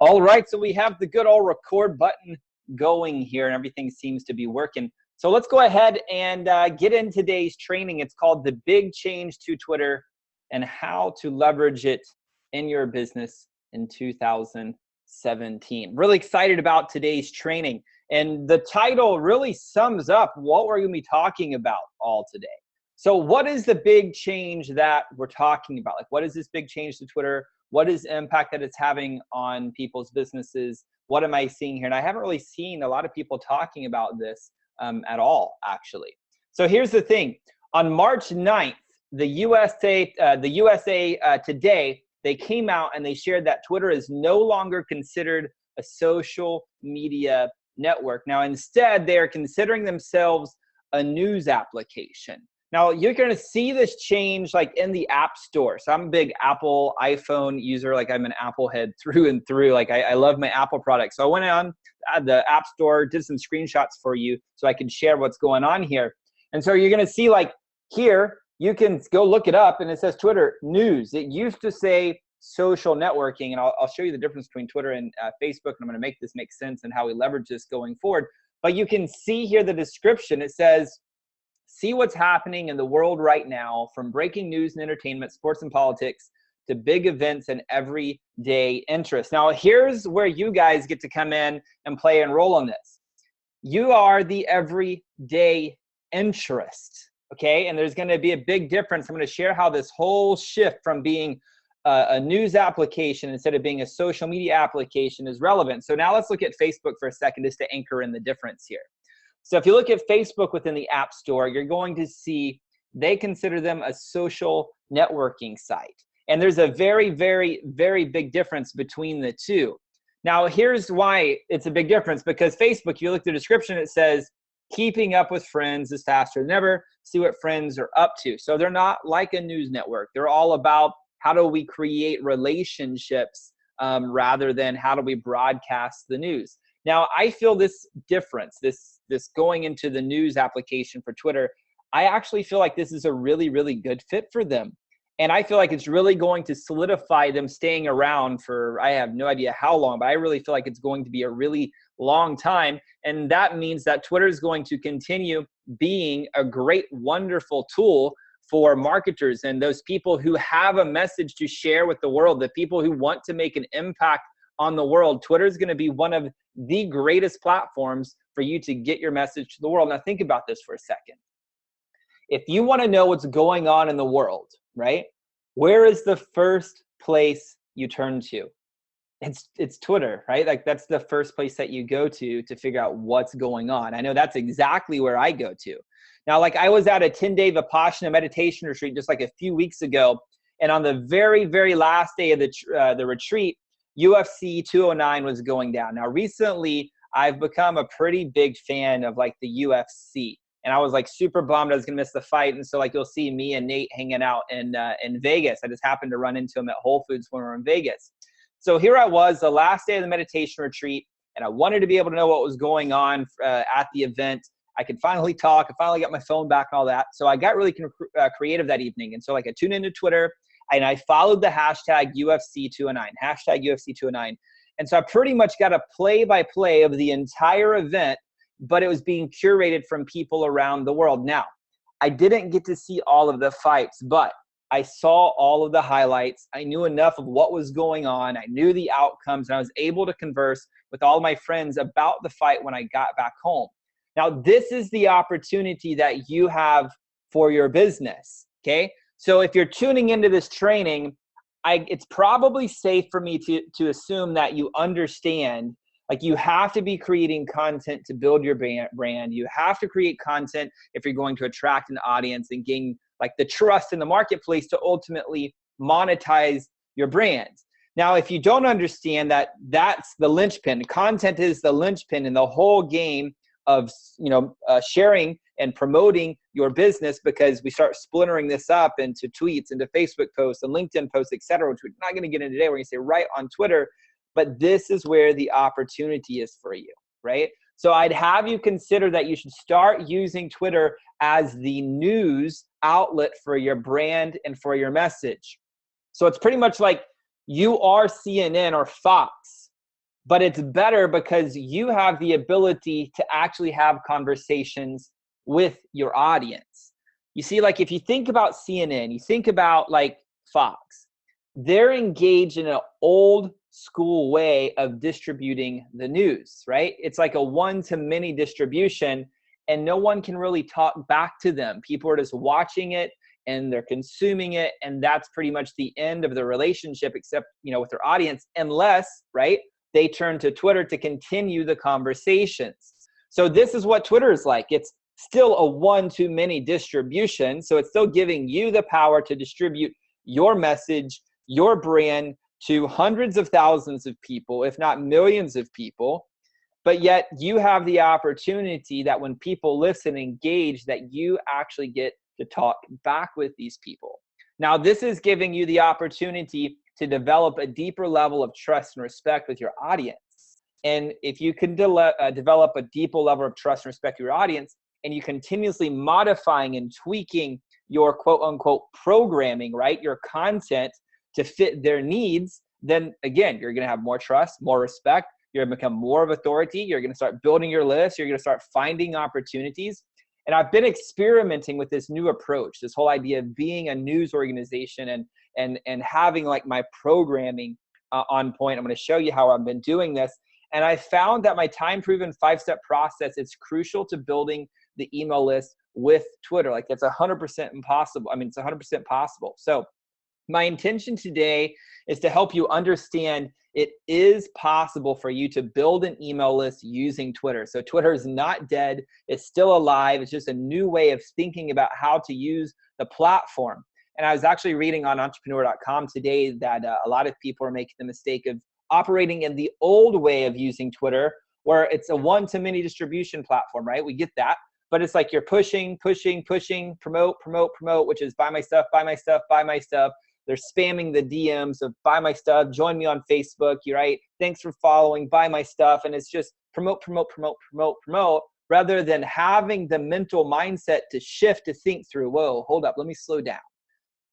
All right, so we have the good old record button going here and everything seems to be working. So let's go ahead and get in today's training. It's called The Big Change to Twitter and How to Leverage It in Your Business in 2017. Really excited about today's training. And the title really sums up what we're going to be talking about all today. So what is the big change that we're talking about? Like, what is this big change to Twitter? What is the impact that it's having on people's businesses? What am I seeing here? And I haven't really seen a lot of people talking about this at all, actually. So here's the thing. On March 9th, the USA Today, they came out and they shared that Twitter is no longer considered a social media network. Now, instead, they are considering themselves a news application. Now, you're going to see this change like in the App Store. So I'm a big Apple iPhone user. Like, I'm an Apple head through and through. Like, I love my Apple products. So I went on the App Store, did some screenshots for you so I can share what's going on here. And so you're going to see, like, here, you can go look it up and it says Twitter news. It used to say social networking, and I'll show you the difference between Twitter and Facebook, and I'm going to make this make sense and how we leverage this going forward. But you can see here the description. It says, see what's happening in the world right now, from breaking news and entertainment, sports and politics, to big events and everyday interests. Now, here's where you guys get to come in and play and roll on this. You are the everyday interest, okay? And there's going to be a big difference. I'm going to share how this whole shift from being a news application instead of being a social media application is relevant. So now let's look at Facebook for a second just to anchor in the difference here. So if you look at Facebook within the App Store, you're going to see they consider them a social networking site. And there's a very, very, very big difference between the two. Now, here's why it's a big difference, because Facebook, you look at the description, it says, keeping up with friends is faster than ever. See what friends are up to. So they're not like a news network. They're all about how do we create relationships rather than how do we broadcast the news. Now, I feel this difference, this going into the news application for Twitter, I actually feel like this is a really, really good fit for them. And I feel like it's really going to solidify them staying around for, I have no idea how long, but I really feel like it's going to be a really long time. And that means that Twitter is going to continue being a great, wonderful tool for marketers and those people who have a message to share with the world, the people who want to make an impact on the world. Twitter is going to be one of the greatest platforms for you to get your message to the world. Now think about this for a second. If you want to know what's going on in the world, right? Where is the first place you turn to? It's Twitter, right? Like, that's the first place that you go to figure out what's going on. I know that's exactly where I go to. Now, like, I was at a 10-day Vipassana meditation retreat just like a few weeks ago. And on the very, very last day of the retreat, UFC 209 was going down. Now, recently, I've become a pretty big fan of like the UFC. And I was like super bummed I was going to miss the fight. And so like you'll see me and Nate hanging out in Vegas. I just happened to run into him at Whole Foods when we were in Vegas. So here I was, the last day of the meditation retreat, and I wanted to be able to know what was going on at the event. I could finally talk. I finally got my phone back and all that. So I got really creative that evening. And so like I tuned into Twitter and I followed the hashtag UFC 209, hashtag UFC 209. And so I pretty much got a play-by-play of the entire event, but it was being curated from people around the world. Now, I didn't get to see all of the fights, but I saw all of the highlights. I knew enough of what was going on. I knew the outcomes, and I was able to converse with all of my friends about the fight when I got back home. Now, this is the opportunity that you have for your business, okay? So if you're tuning into this training, it's probably safe for me to assume that you understand, like, you have to be creating content to build your brand. You have to create content if you're going to attract an audience and gain like the trust in the marketplace to ultimately monetize your brand. Now, if you don't understand that, that's the linchpin. Content is the linchpin in the whole game of sharing and promoting your business, because we start splintering this up into tweets, into Facebook posts and LinkedIn posts, etc., which we're not going to get into today. We're going to say right on Twitter, but this is where the opportunity is for you, right? So I'd have you consider that you should start using Twitter as the news outlet for your brand and for your message. So it's pretty much like you are CNN or Fox, but it's better because you have the ability to actually have conversations with your audience. You see, like if you think about CNN, you think about like Fox, they're engaged in an old school way of distributing the news, right? It's like a one-to-many distribution, and no one can really talk back to them. People are just watching it and they're consuming it, and that's pretty much the end of the relationship, except, you know, with their audience, unless, right, they turn to Twitter to continue the conversations. So this is what Twitter is like. It's still a one-to-many distribution, so it's still giving you the power to distribute your message, your brand to hundreds of thousands of people, if not millions of people. But yet you have the opportunity that when people listen, engage, that you actually get to talk back with these people. Now, this is giving you the opportunity to develop a deeper level of trust and respect with your audience. And if you can develop a deeper level of trust and respect with your audience, and you continuously modifying and tweaking your quote unquote programming, right, your content to fit their needs, then again, you're going to have more trust, more respect. You're going to become more of authority. You're going to start building your list. You're going to start finding opportunities. And I've been experimenting with this new approach, this whole idea of being a news organization and having like my programming on point. I'm going to show you how I've been doing this. And I found that my time-proven 5-step process is crucial to building the email list with Twitter. Like that's 100% impossible. I mean, it's 100% possible. So my intention today is to help you understand it is possible for you to build an email list using Twitter. So Twitter is not dead. It's still alive. It's just a new way of thinking about how to use the platform. And I was actually reading on entrepreneur.com today that a lot of people are making the mistake of operating in the old way of using Twitter, where it's a one-to-many distribution platform, right? We get that. But it's like you're pushing, promote, which is buy my stuff, buy my stuff, buy my stuff. They're spamming the DMs of buy my stuff, join me on Facebook, you're right, thanks for following, buy my stuff. And it's just promote, rather than having the mental mindset to shift, to think through, whoa, hold up, let me slow down.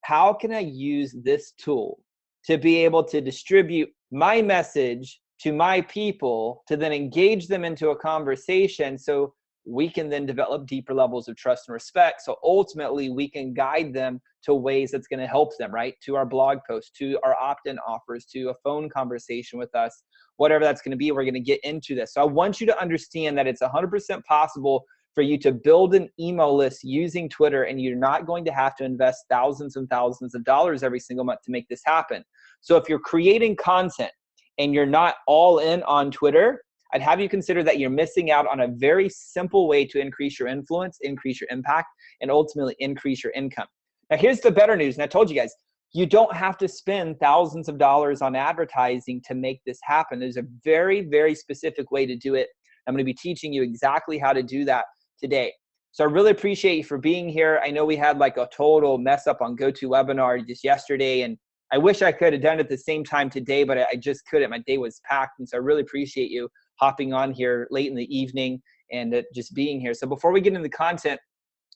How can I use this tool to be able to distribute my message to my people, to then engage them into a conversation so we can then develop deeper levels of trust and respect. So ultimately we can guide them to ways that's going to help them, right? To our blog post, to our opt-in offers, to a phone conversation with us, whatever that's going to be, we're going to get into this. So I want you to understand that it's 100% possible for you to build an email list using Twitter, and you're not going to have to invest thousands and thousands of dollars every single month to make this happen. So if you're creating content and you're not all in on Twitter, I'd have you consider that you're missing out on a very simple way to increase your influence, increase your impact, and ultimately increase your income. Now, here's the better news. And I told you guys, you don't have to spend thousands of dollars on advertising to make this happen. There's a very, very specific way to do it. I'm going to be teaching you exactly how to do that today. So I really appreciate you for being here. I know we had like a total mess up on GoToWebinar just yesterday, and I wish I could have done it at the same time today, but I just couldn't. My day was packed. And so I really appreciate you hopping on here late in the evening and just being here. So before we get into the content,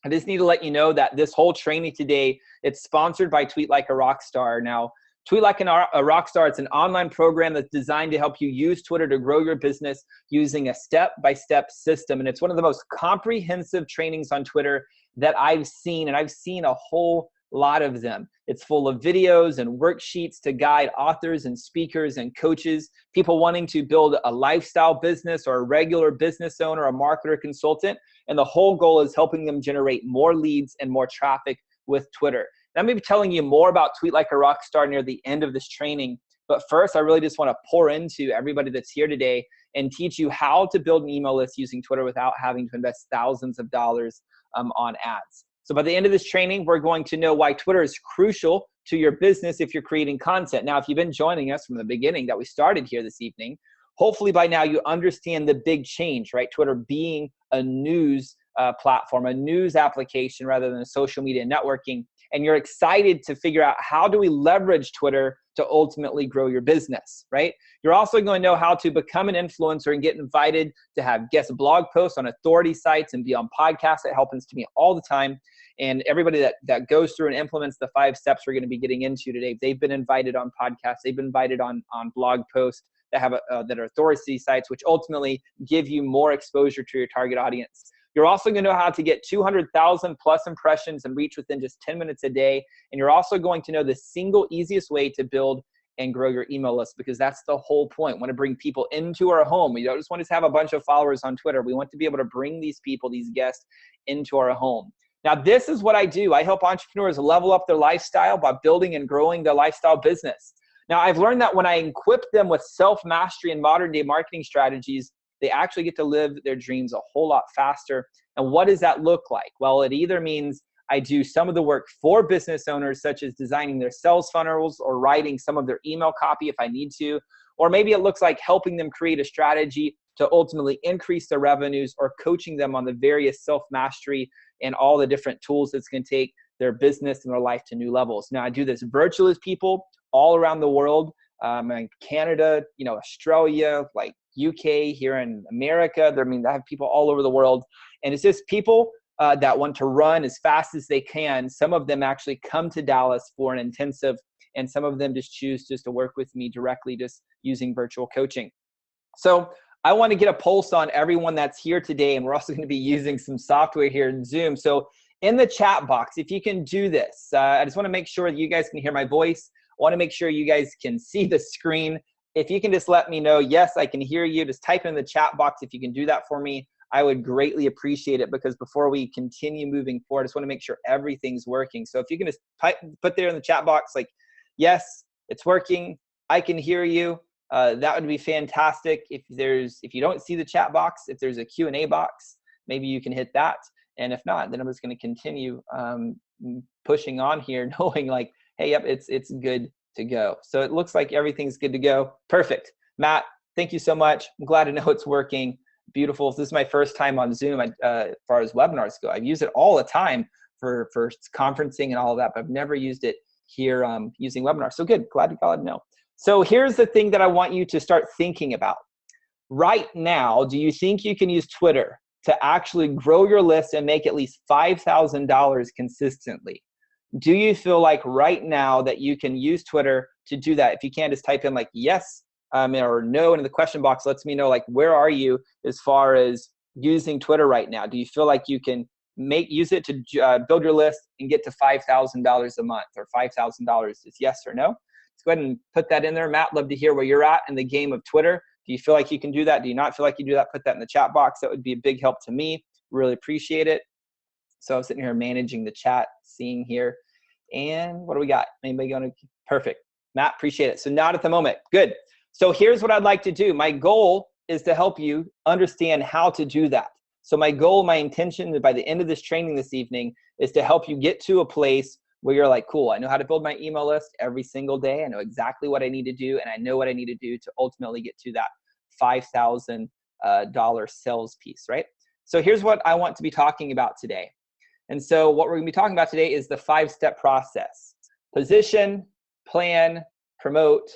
I just need to let you know that this whole training today, it's sponsored by Tweet Like a Rockstar. Now, Tweet Like a Rockstar, it's an online program that's designed to help you use Twitter to grow your business using a step-by-step system. And it's one of the most comprehensive trainings on Twitter that I've seen, and I've seen a whole lot of them. It's full of videos and worksheets to guide authors and speakers and coaches, people wanting to build a lifestyle business or a regular business owner, a marketer, consultant. And the whole goal is helping them generate more leads and more traffic with Twitter. And I'm going to be telling you more about Tweet Like a Rockstar near the end of this training. But first, I really just want to pour into everybody that's here today and teach you how to build an email list using Twitter without having to invest thousands of dollars on ads. So by the end of this training, we're going to know why Twitter is crucial to your business if you're creating content. Now, if you've been joining us from the beginning that we started here this evening, hopefully by now you understand the big change, right? Twitter being a news platform, a news application rather than a social media networking. And you're excited to figure out how do we leverage Twitter to ultimately grow your business, right? You're also going to know how to become an influencer and get invited to have guest blog posts on authority sites and be on podcasts. That happens to me all the time. And everybody that goes through and implements the 5 steps we're going to be getting into today, they've been invited on podcasts. They've been invited on blog posts. that have that are authority sites, which ultimately give you more exposure to your target audience. You're also going to know how to get 200,000 plus impressions and reach within just 10 minutes a day. And you're also going to know the single easiest way to build and grow your email list, because that's the whole point. We want to bring people into our home. We don't just want to have a bunch of followers on Twitter. We want to be able to bring these people, these guests, into our home. Now, this is what I do. I help entrepreneurs level up their lifestyle by building and growing their lifestyle business. Now, I've learned that when I equip them with self-mastery and modern-day marketing strategies, they actually get to live their dreams a whole lot faster. And what does that look like? Well, it either means I do some of the work for business owners, such as designing their sales funnels or writing some of their email copy if I need to, or maybe it looks like helping them create a strategy to ultimately increase their revenues, or coaching them on the various self-mastery and all the different tools that's going to take their business and their life to new levels. Now, I do this virtually with people all around the world, in Canada, Australia, like UK, here in America. I have people all over the world. And it's just people that want to run as fast as they can. Some of them actually come to Dallas for an intensive, and some of them just choose just to work with me directly, just using virtual coaching. So I want to get a pulse on everyone that's here today. And we're also going to be using some software here in Zoom. So in the chat box, if you can do this, I just want to make sure that you guys can hear my voice. I want to make sure you guys can see the screen. If you can just let me know, yes, I can hear you. Just type in the chat box if you can do that for me. I would greatly appreciate it, because before we continue moving forward, I just want to make sure everything's working. So if you can just put there in the chat box, like, yes, it's working, I can hear you. That would be fantastic. If you don't see the chat box, if there's a Q&A box, maybe you can hit that. And if not, then I'm just going to continue pushing on here, knowing like, hey, yep, it's good to go. So it looks like everything's good to go. Perfect. Matt, thank you so much. I'm glad to know it's working. Beautiful. This is my first time on Zoom as far as webinars go. I've used it all the time for conferencing and all of that, but I've never used it here using webinars. So good. Glad to know. So here's the thing that I want you to start thinking about. Right now, do you think you can use Twitter to actually grow your list and make at least $5,000 consistently? Do you feel like right now that you can use Twitter to do that? If you can, just type in like yes or no in the question box. Lets me know like, where are you as far as using Twitter right now? Do you feel like you can use it to build your list and get to $5,000 a month, or $5,000 is yes or no? Let's go ahead and put that in there. Matt, love to hear where you're at in the game of Twitter. Do you feel like you can do that? Do you not feel like you do that? Put that in the chat box. That would be a big help to me. Really appreciate it. So I'm sitting here managing the chat, seeing here. And what do we got? Anybody going to? Perfect. Matt, appreciate it. So not at the moment. Good. So here's what I'd like to do. My goal is to help you understand how to do that. So my goal, my intention by the end of this training this evening is to help you get to a place where you're like, cool, I know how to build my email list every single day. I know exactly what I need to do, and I know what I need to do to ultimately get to that $5,000 sales piece, right? So here's what I want to be talking about today. And so what we're going to be talking about today is the 5-step process: position, plan, promote,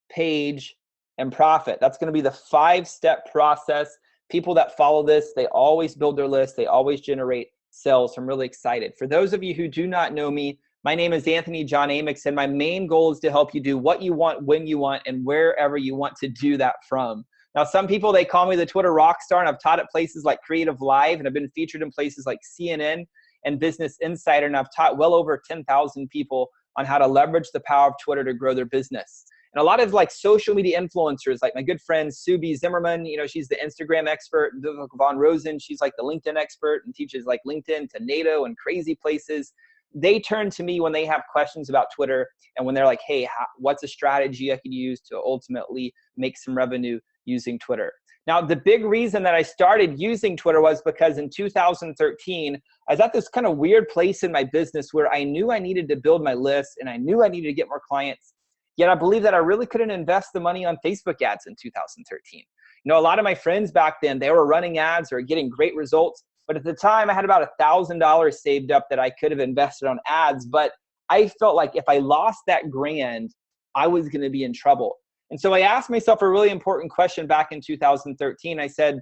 page, and profit. That's going to be the 5-step process. People that follow this, they always build their list. They always generate sales. So I'm really excited. For those of you who do not know me, my name is Anthony John Amyx, and my main goal is to help you do what you want, when you want, and wherever you want to do that from. Now, some people, they call me the Twitter rock star, and I've taught at places like Creative Live, and I've been featured in places like CNN and Business Insider, and I've taught well over 10,000 people on how to leverage the power of Twitter to grow their business. And a lot of like social media influencers, like my good friend Subi Zimmerman, she's the Instagram expert. Von Rosen, she's like the LinkedIn expert and teaches like LinkedIn to NATO and crazy places. They turn to me when they have questions about Twitter, and when they're like, hey, what's a strategy I could use to ultimately make some revenue using Twitter? Now, the big reason that I started using Twitter was because in 2013, I was at this kind of weird place in my business where I knew I needed to build my list and I knew I needed to get more clients. Yet I believe that I really couldn't invest the money on Facebook ads in 2013. A lot of my friends back then, they were running ads or getting great results. But at the time, I had about $1,000 saved up that I could have invested on ads. But I felt like if I lost that grand, I was going to be in trouble. And so I asked myself a really important question back in 2013. I said,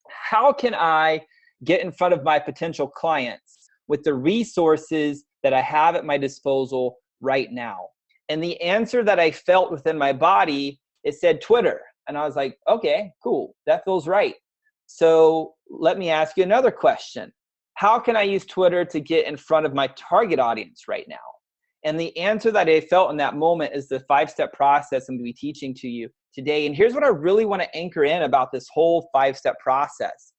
how can I get in front of my potential clients with the resources that I have at my disposal right now? And the answer that I felt within my body, it said Twitter. And I was like, okay, cool. That feels right. So let me ask you another question. How can I use Twitter to get in front of my target audience right now? And the answer that I felt in that moment is the 5-step process I'm going to be teaching to you today. And here's what I really want to anchor in about this whole 5-step process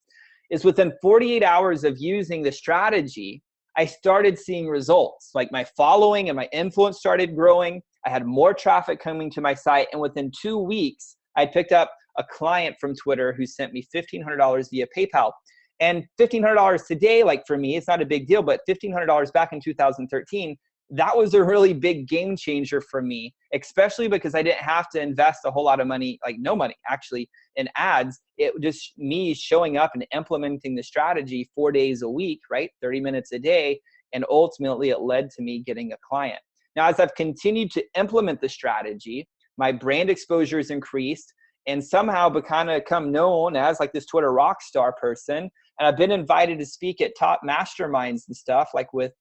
is within 48 hours of using the strategy, I started seeing results. Like my following and my influence started growing. I had more traffic coming to my site. And within 2 weeks, I picked up a client from Twitter who sent me $1,500 via PayPal. And $1,500 today, like for me, it's not a big deal, but $1,500 back in 2013, that was a really big game changer for me, especially because I didn't have to invest a whole lot of money, like no money actually, in ads. It just me showing up and implementing the strategy 4 days a week, right? 30 minutes a day. And ultimately it led to me getting a client. Now, as I've continued to implement the strategy, my brand exposure has increased and somehow become known as like this Twitter rock star person. And I've been invited to speak at top masterminds and stuff like with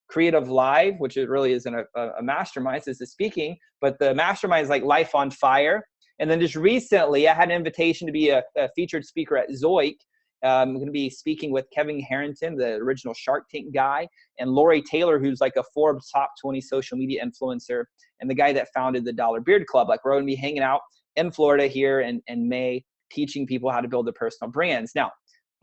Creative Live, which it really isn't a mastermind, this is speaking, but the mastermind is like Life on Fire. And then just recently, I had an invitation to be a featured speaker at Zoic. I'm going to be speaking with Kevin Harrington, the original Shark Tank guy, and Lori Taylor, who's like a Forbes top 20 social media influencer, and the guy that founded the Dollar Beard Club. Like we're going to be hanging out in Florida here in May, teaching people how to build their personal brands. Now,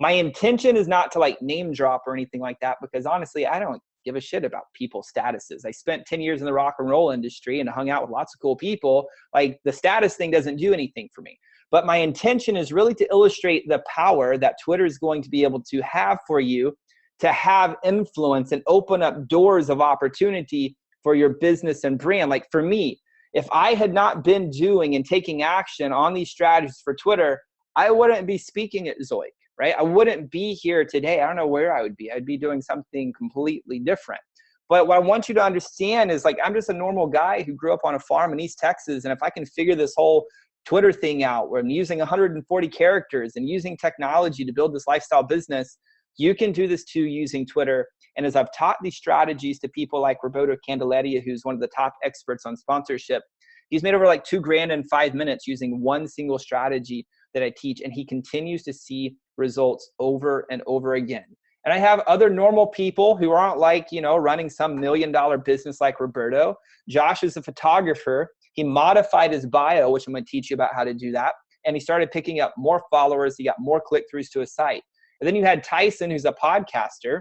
my intention is not to like name drop or anything like that, because honestly, I don't give a shit about people's statuses. I spent 10 years in the rock and roll industry and hung out with lots of cool people. Like the status thing doesn't do anything for me. But my intention is really to illustrate the power that Twitter is going to be able to have for you to have influence and open up doors of opportunity for your business and brand. Like for me, if I had not been doing and taking action on these strategies for Twitter, I wouldn't be speaking at Zoic. Right? I wouldn't be here today. I don't know where I would be. I'd be doing something completely different. But what I want you to understand is like, I'm just a normal guy who grew up on a farm in East Texas. And if I can figure this whole Twitter thing out where I'm using 140 characters and using technology to build this lifestyle business, you can do this too using Twitter. And as I've taught these strategies to people like Roberto Candelaria, who's one of the top experts on sponsorship, he's made over like $2,000 in 5 minutes using one single strategy that I teach. And he continues to see results over and over again. And I have other normal people who aren't like, running some $1 million business like Roberto. Josh is a photographer. He modified his bio, which I'm going to teach you about how to do that. And he started picking up more followers. He got more click-throughs to his site. And then you had Tyson, who's a podcaster.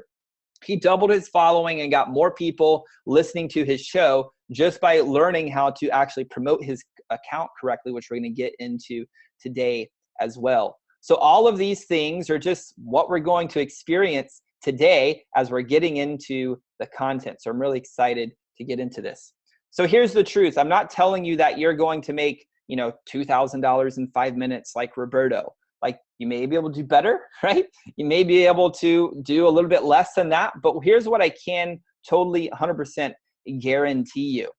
He doubled his following and got more people listening to his show just by learning how to actually promote his account correctly, which we're going to get into today as well. So all of these things are just what we're going to experience today as we're getting into the content. So I'm really excited to get into this. So here's the truth. I'm not telling you that you're going to make, $2,000 in 5 minutes like Roberto. Like you may be able to do better, right? You may be able to do a little bit less than that. But here's what I can totally 100% guarantee you.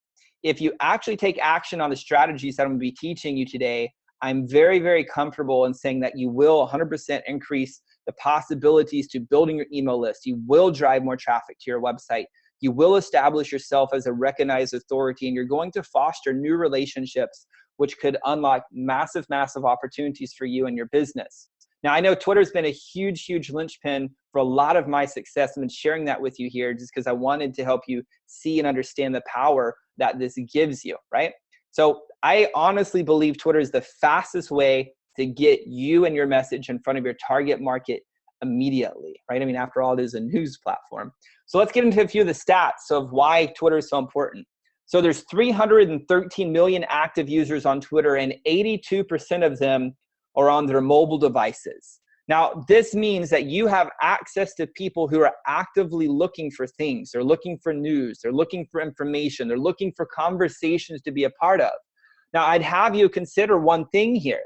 If you actually take action on the strategies that I'm going to be teaching you today, I'm very, very comfortable in saying that you will 100% increase the possibilities to building your email list. You will drive more traffic to your website. You will establish yourself as a recognized authority, and you're going to foster new relationships, which could unlock massive, massive opportunities for you and your business. Now, I know Twitter's been a huge, huge linchpin for a lot of my success. I've been sharing that with you here just because I wanted to help you see and understand the power that this gives you, right? So I honestly believe Twitter is the fastest way to get you and your message in front of your target market immediately, right? I mean, after all, it is a news platform. So let's get into a few of the stats of why Twitter is so important. So there's 313 million active users on Twitter, and 82% of them are on their mobile devices. Now, this means that you have access to people who are actively looking for things. They're looking for news. They're looking for information. They're looking for conversations to be a part of. Now, I'd have you consider one thing here.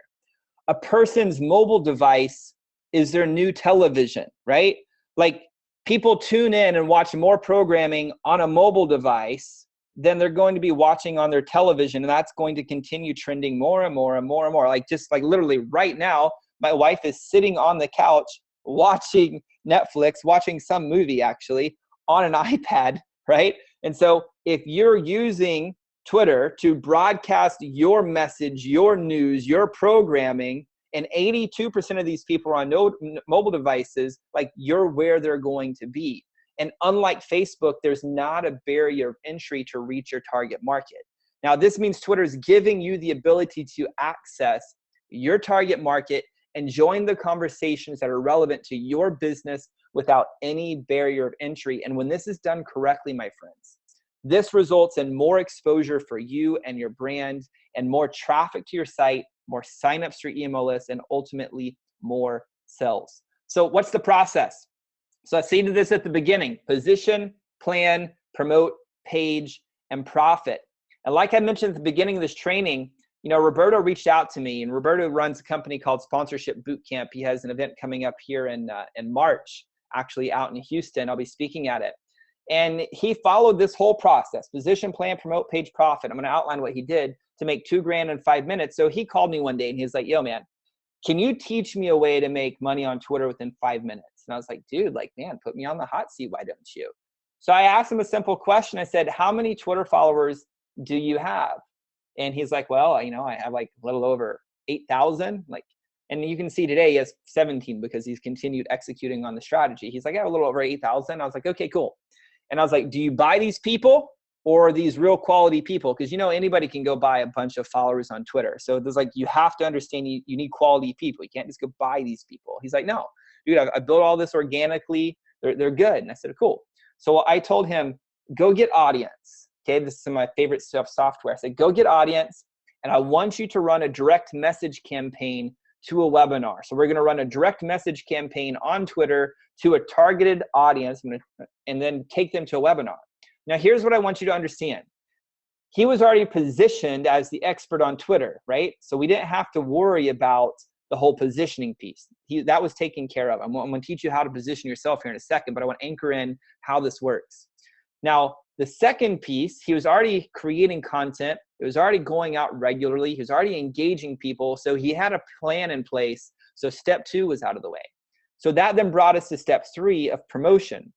A person's mobile device is their new television, right? Like people tune in and watch more programming on a mobile device than they're going to be watching on their television. And that's going to continue trending more and more and more and more. Like just like literally right now, my wife is sitting on the couch watching Netflix, watching some movie actually on an iPad, right? And so if you're using Twitter to broadcast your message, your news, your programming, and 82% of these people are on mobile devices, like you're where they're going to be. And unlike Facebook, there's not a barrier of entry to reach your target market. Now, this means Twitter is giving you the ability to access your target market and join the conversations that are relevant to your business without any barrier of entry. And when this is done correctly, my friends, this results in more exposure for you and your brand and more traffic to your site, more signups to your email list, and ultimately more sales. So what's the process? So I stated this at the beginning: position, plan, promote, page, and profit. And like I mentioned at the beginning of this training, Roberto reached out to me, and Roberto runs a company called Sponsorship Bootcamp. He has an event coming up here in March, actually out in Houston. I'll be speaking at it. And he followed this whole process: position, plan, promote, page, profit. I'm going to outline what he did to make $2,000 in 5 minutes. So he called me one day and he was like, yo, man, can you teach me a way to make money on Twitter within 5 minutes? And I was like, dude, man, put me on the hot seat. Why don't you? So I asked him a simple question. I said, how many Twitter followers do you have? And he's like, well, I have a little over 8,000. And you can see today he has 17 because he's continued executing on the strategy. He's like, I have a little over 8,000. I was like, okay, cool. And I was like, do you buy these people or are these real quality people? Because anybody can go buy a bunch of followers on Twitter. So there's you have to understand you need quality people. You can't just go buy these people. He's like, no, dude, I built all this organically. They're good. And I said, cool. So I told him, go get audience. Okay, this is some of my favorite software. I said, go get audience, and I want you to run a direct message campaign to a webinar. So we're going to run a direct message campaign on Twitter to a targeted audience, and then take them to a webinar. Now, here's what I want you to understand. He was already positioned as the expert on Twitter, right? So we didn't have to worry about the whole positioning piece. That was taken care of. I'm going to teach you how to position yourself here in a second, but I want to anchor in how this works. Now, the second piece, he was already creating content. It was already going out regularly. He was already engaging people. So he had a plan in place. So step 2 was out of the way. So that then brought us to step 3 of promotion.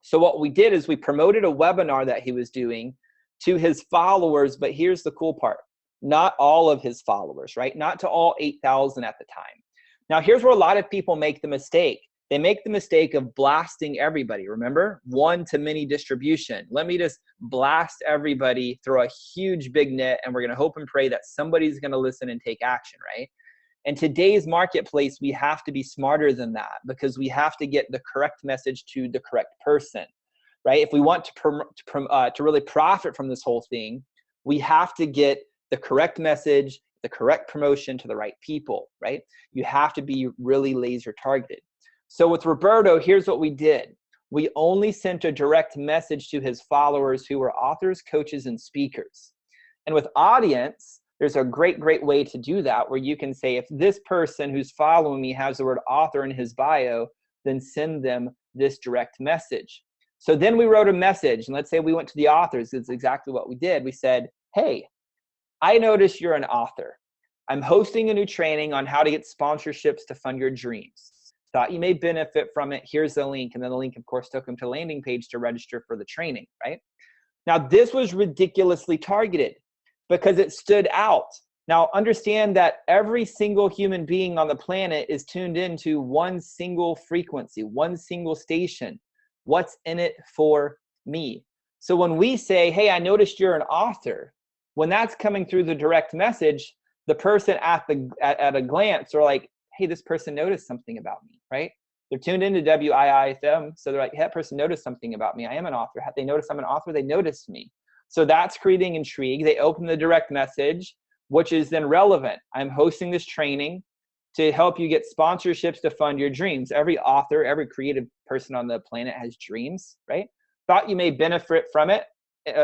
So what we did is we promoted a webinar that he was doing to his followers. But here's the cool part: not all of his followers, right? Not to all 8,000 at the time. Now, here's where a lot of people make the mistake. They make the mistake of blasting everybody. Remember, one-to-many distribution. Let me just blast everybody, throw a huge big net, and we're going to hope and pray that somebody's going to listen and take action, right? In today's marketplace, we have to be smarter than that, because we have to get the correct message to the correct person, right? If we want to really profit from this whole thing, we have to get the correct message, the correct promotion to the right people, right? You have to be really laser targeted. So with Roberto, here's what we did. We only sent a direct message to his followers who were authors, coaches, and speakers. And with audience, there's a great way to do that, where you can say, if this person who's following me has the word author in his bio, then send them this direct message. So then we wrote a message, and let's say we went to the authors. It's exactly what we did. We said, hey, I noticed you're an author. I'm hosting a new training on how to get sponsorships to fund your dreams. Thought you may benefit from it. Here's the link. And then the link, of course, took them to a landing page to register for the training, right? Now, this was ridiculously targeted because it stood out. Now, understand that every single human being on the planet is tuned into one single frequency, one single station. What's in it for me? So when we say, hey, I noticed you're an author, when that's coming through the direct message, the person at a glance are like, hey, this person noticed something about me, right? They're tuned into WIIFM, so they're like, hey, that person noticed something about me. I am an author. They noticed I'm an author. They noticed me. So that's creating intrigue. They open the direct message, which is then relevant. I'm hosting this training to help you get sponsorships to fund your dreams. Every author, every creative person on the planet has dreams, right? Thought you may benefit from it.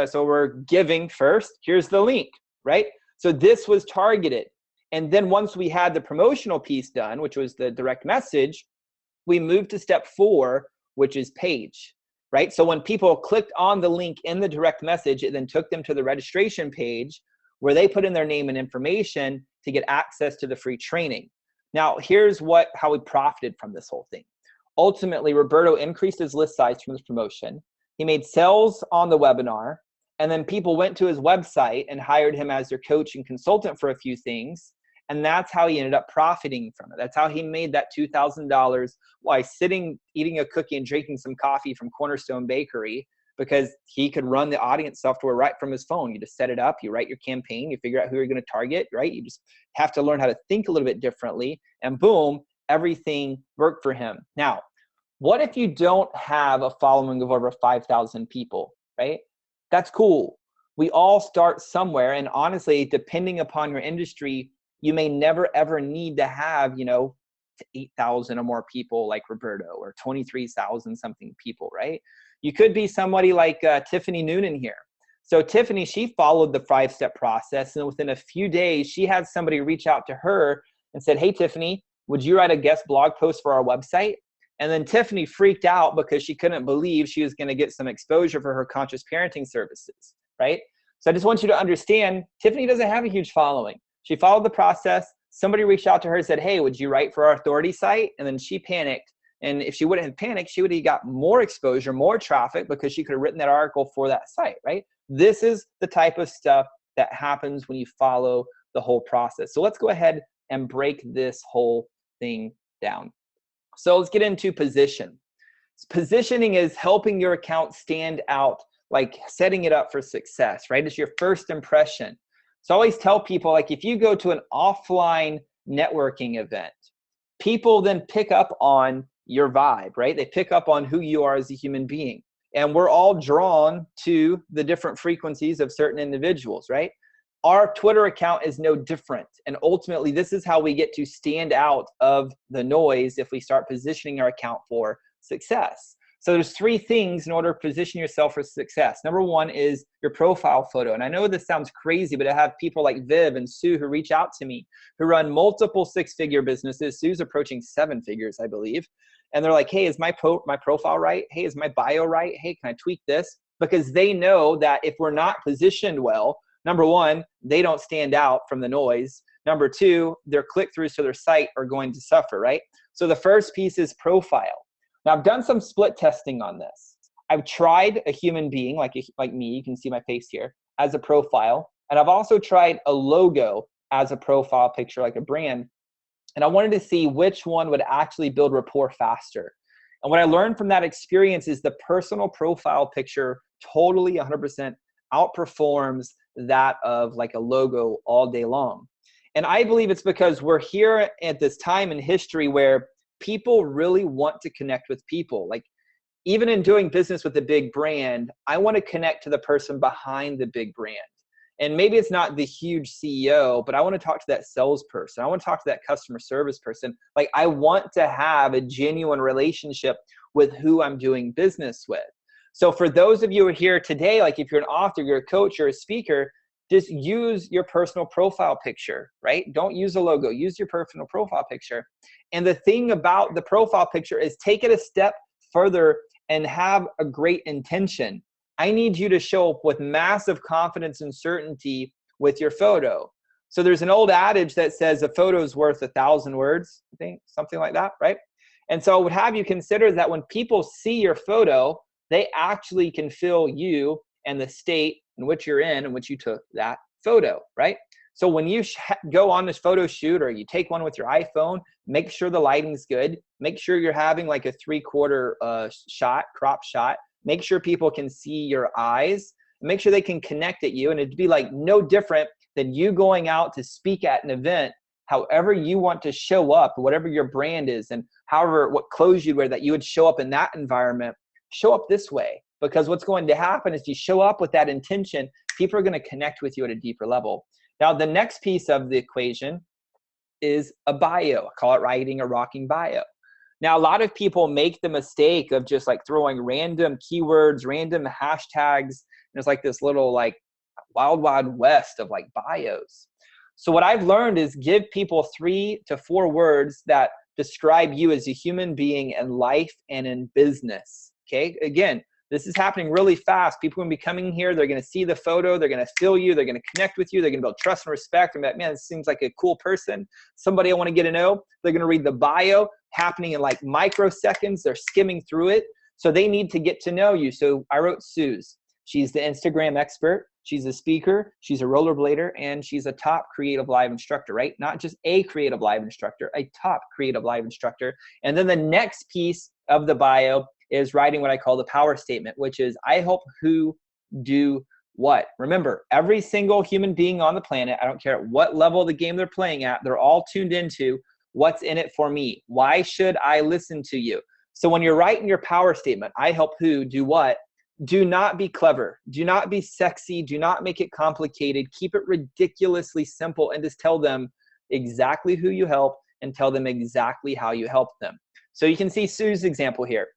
So we're giving first. Here's the link, right? So this was targeted. And then once we had the promotional piece done, which was the direct message, we moved to step 4, which is page, right? So when people clicked on the link in the direct message, it then took them to the registration page where they put in their name and information to get access to the free training. Now, here's how we profited from this whole thing. Ultimately, Roberto increased his list size from this promotion. He made sales on the webinar, And then people went to his website and hired him as their coach and consultant for a few things. And that's how he ended up profiting from it. That's how he made that $2,000 while sitting, eating a cookie and drinking some coffee from Cornerstone Bakery, because he could run the audience software right from his phone. You just set it up, you write your campaign, you figure out who you're going to target, right? You just have to learn how to think a little bit differently, and boom, everything worked for him. Now, what if you don't have a following of over 5,000 people, right? That's cool. We all start somewhere, and honestly, depending upon your industry, you may never ever need to have, 8,000 or more people like Roberto, or 23,000 something people, right? You could be somebody like Tiffany Noonan here. So Tiffany, she followed the 5-step process, and within a few days, she had somebody reach out to her and said, "Hey, Tiffany, would you write a guest blog post for our website?" And then Tiffany freaked out because she couldn't believe she was going to get some exposure for her conscious parenting services, right? So I just want you to understand, Tiffany doesn't have a huge following. She followed the process. Somebody reached out to her and said, "Hey, would you write for our authority site?" And then she panicked. And if she wouldn't have panicked, she would have got more exposure, more traffic, because she could have written that article for that site, right? This is the type of stuff that happens when you follow the whole process. So let's go ahead and break this whole thing down. So let's get into position. Positioning is helping your account stand out, like setting it up for success, right? It's your first impression. So I always tell people, like, if you go to an offline networking event, people then pick up on your vibe, right? They pick up on who you are as a human being. And we're all drawn to the different frequencies of certain individuals, right? Our Twitter account is no different. And ultimately, this is how we get to stand out of the noise if we start positioning our account for success. So there's 3 things in order to position yourself for success. Number 1 is your profile photo. And I know this sounds crazy, but I have people like Viv and Sue who reach out to me, who run multiple 6-figure businesses. Sue's approaching 7 figures, I believe. And they're like, "Hey, is my profile right? Hey, is my bio right? Hey, can I tweak this?" Because they know that if we're not positioned well, number 1, they don't stand out from the noise. Number 2, their click-throughs to their site are going to suffer, right? So the first piece is profile. Now, I've done some split testing on this. I've tried a human being like me, you can see my face here, as a profile. And I've also tried a logo as a profile picture, like a brand. And I wanted to see which one would actually build rapport faster. And what I learned from that experience is the personal profile picture totally 100% outperforms that of like a logo all day long. And I believe it's because we're here at this time in history where people really want to connect with people. Like, even in doing business with a big brand, I want to connect to the person behind the big brand. And maybe it's not the huge CEO, but I want to talk to that salesperson. I want to talk to that customer service person. Like, I want to have a genuine relationship with who I'm doing business with. So for those of you who are here today, like if you're an author, you're a coach, you're a speaker, just use your personal profile picture, right? Don't use a logo, use your personal profile picture. And the thing about the profile picture is take it a step further and have a great intention. I need you to show up with massive confidence and certainty with your photo. So there's an old adage that says a photo is worth 1,000 words, I think, something like that, right? And so I would have you consider that when people see your photo, they actually can feel you and the state in which you're in which you took that photo, right? So when you go on this photo shoot or you take one with your iPhone, make sure the lighting's good. Make sure you're having like a 3/4 shot, crop shot. Make sure people can see your eyes. Make sure they can connect at you. And it'd be like no different than you going out to speak at an event. However you want to show up, whatever your brand is, and however what clothes you wear, that you would show up in that environment, show up this way. Because what's going to happen is you show up with that intention, people are going to connect with you at a deeper level. Now, the next piece of the equation is a bio. I call it writing a rocking bio. Now, a lot of people make the mistake of just like throwing random keywords, random hashtags, and it's like this little like wild, wild west of like bios. So what I've learned is give people 3 to 4 words that describe you as a human being in life and in business. Okay, again, this is happening really fast. People are going to be coming here. They're going to see the photo. They're going to feel you. They're going to connect with you. They're going to build trust and respect. And be like, man, this seems like a cool person. Somebody I want to get to know. They're going to read the bio happening in like microseconds. They're skimming through it. So they need to get to know you. So I wrote Sue's. She's the Instagram expert. She's a speaker. She's a rollerblader, and she's a top creative live instructor, right? Not just a creative live instructor, a top creative live instructor. And then the next piece of the bio is writing what I call the power statement, which is I help who do what. Remember, every single human being on the planet, I don't care at what level of the game they're playing at, they're all tuned into what's in it for me. Why should I listen to you? So when you're writing your power statement, I help who do what, do not be clever. Do not be sexy. Do not make it complicated. Keep it ridiculously simple and just tell them exactly who you help and tell them exactly how you help them. So you can see Sue's example here.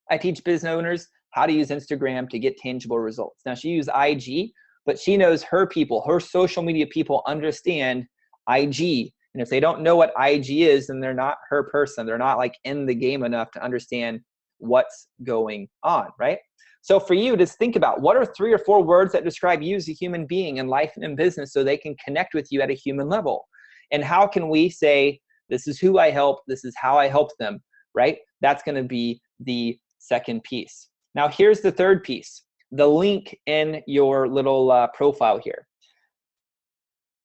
I teach business owners how to use Instagram to get tangible results. Now she uses IG, but she knows her people, her social media people understand IG. And if they don't know what IG is, then they're not her person. They're not like in the game enough to understand what's going on, right? So for you, just think about what are 3 or 4 words that describe you as a human being in life and in business so they can connect with you at a human level. And how can we say, this is who I help, this is how I help them, right? That's going to be the second piece. Now here's the third piece, the link in your little profile here.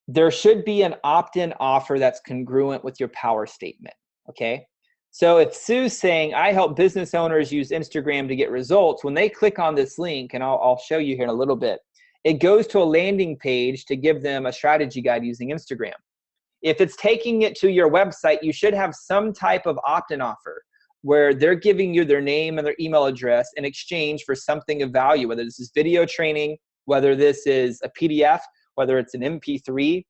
There should be an opt-in offer that's congruent with your power statement, okay? So if Sue's saying, I help business owners use Instagram to get results, when they click on this link, and I'll show you here in a little bit, it goes to a landing page to give them a strategy guide using Instagram. If it's taking it to your website, you should have some type of opt-in offer where they're giving you their name and their email address in exchange for something of value, whether this is video training, whether this is a PDF, whether it's an MP3,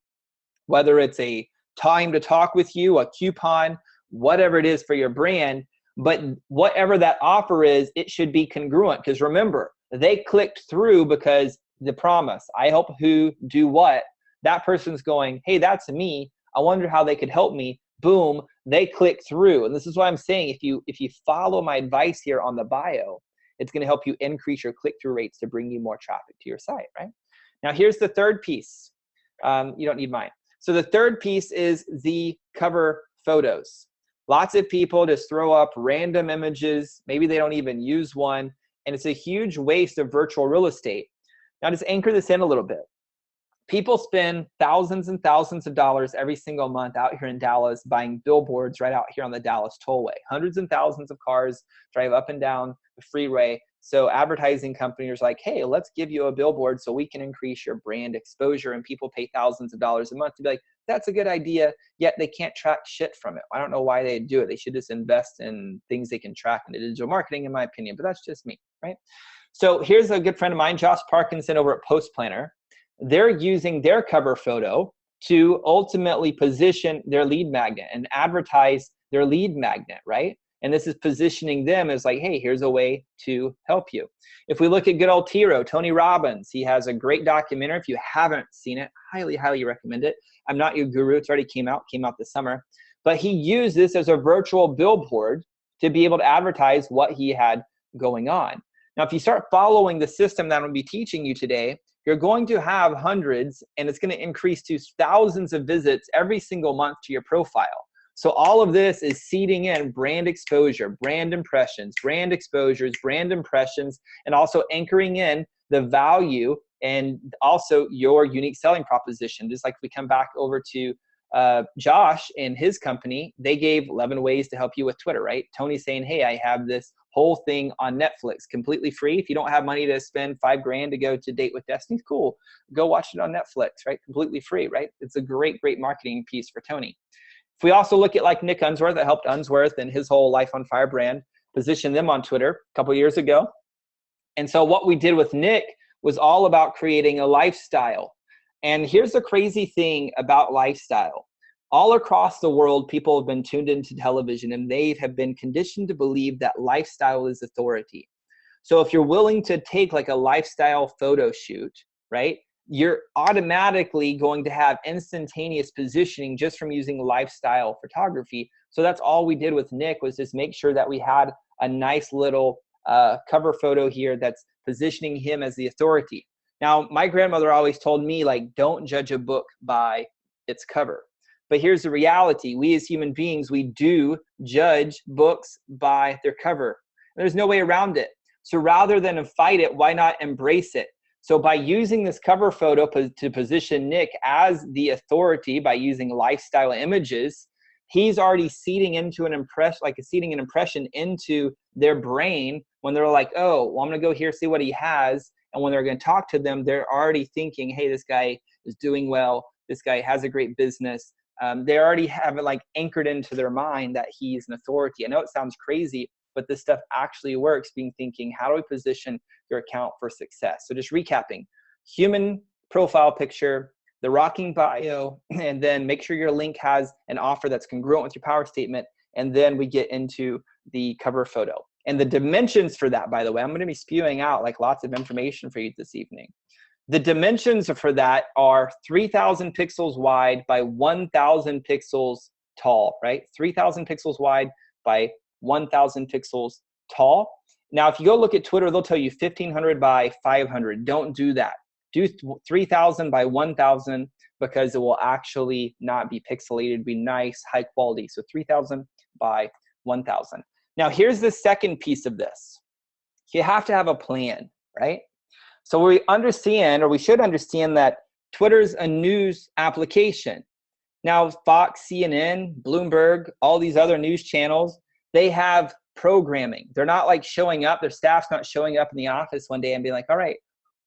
whether it's a time to talk with you, a coupon, whatever it is for your brand. But whatever that offer is, it should be congruent. Because remember, they clicked through because the promise, I help who do what. That person's going, hey, that's me. I wonder how they could help me. Boom, they click through. And this is why I'm saying if you follow my advice here on the bio, it's going to help you increase your click-through rates to bring you more traffic to your site, right? Now, here's the third piece. You don't need mine. So the third piece is the cover photos. Lots of people just throw up random images. Maybe they don't even use one. And it's a huge waste of virtual real estate. Now, just anchor this in a little bit. People spend thousands and thousands of dollars every single month out here in Dallas buying billboards right out here on the Dallas Tollway. Hundreds and thousands of cars drive up and down the freeway. So advertising companies are like, hey, let's give you a billboard so we can increase your brand exposure. And people pay thousands of dollars a month to be like, that's a good idea, yet they can't track shit from it. I don't know why they do it. They should just invest in things they can track in digital marketing, in my opinion, but that's just me, right? So here's a good friend of mine, Josh Parkinson over at Post Planner. They're using their cover photo to ultimately position their lead magnet and advertise their lead magnet, right? And this is positioning them as like, hey, here's a way to help you. If we look at good old hero, Tony Robbins, he has a great documentary. If you haven't seen it, highly, highly recommend it. I'm Not Your Guru. It's already came out this summer. But he used this as a virtual billboard to be able to advertise what he had going on. Now, if you start following the system that I'm going to be teaching you today, you're going to have hundreds, and it's going to increase to thousands of visits every single month to your profile. So all of this is seeding in brand exposure, brand impressions, brand exposures, brand impressions, and also anchoring in the value and also your unique selling proposition. Just like we come back over to Josh and his company, they gave 11 ways to help you with Twitter, right? Tony's saying, hey, I have this whole thing on Netflix completely free. If you don't have money to spend $5 grand to go to Date with Destiny, cool. Go watch it on Netflix, right? Completely free, right? It's a great, great marketing piece for Tony. If we also look at like Nick Unsworth, that helped Unsworth and his whole Life on Fire brand, position them on Twitter a couple years ago. And so what we did with Nick was all about creating a lifestyle. And here's the crazy thing about lifestyle. All across the world, people have been tuned into television and they have been conditioned to believe that lifestyle is authority. So if you're willing to take like a lifestyle photo shoot, right, you're automatically going to have instantaneous positioning just from using lifestyle photography. So that's all we did with Nick, was just make sure that we had a nice little cover photo here that's positioning him as the authority. Now, my grandmother always told me, like, don't judge a book by its cover. But here's the reality. We as human beings, we do judge books by their cover. There's no way around it. So rather than fight it, why not embrace it? So by using this cover photo to position Nick as the authority by using lifestyle images, he's already seeding into an impression, like seeding an impression into their brain when they're like, oh, well, I'm going to go here, see what he has. And when they're going to talk to them, they're already thinking, hey, this guy is doing well. This guy has a great business. They already have it like anchored into their mind that he's an authority. I know it sounds crazy, but this stuff actually works, being thinking, how do we position your account for success? So just recapping: human profile picture, the rocking bio, and then make sure your link has an offer that's congruent with your power statement. And then we get into the cover photo. And the dimensions for that, by the way, I'm going to be spewing out like lots of information for you this evening. The dimensions for that are 3,000 pixels wide by 1,000 pixels tall, right? 3,000 pixels wide by 1,000 pixels tall. Now, if you go look at Twitter, they'll tell you 1,500 by 500. Don't do that. Do 3,000 by 1,000 because it will actually not be pixelated, be nice, high quality. So 3,000 by 1,000. Now, here's the second piece of this. You have to have a plan, right? So we understand, or we should understand, that Twitter's a news application. Now, Fox, CNN, Bloomberg, all these other news channels, they have programming. They're not like showing up, their staff's not showing up in the office one day and being like, all right,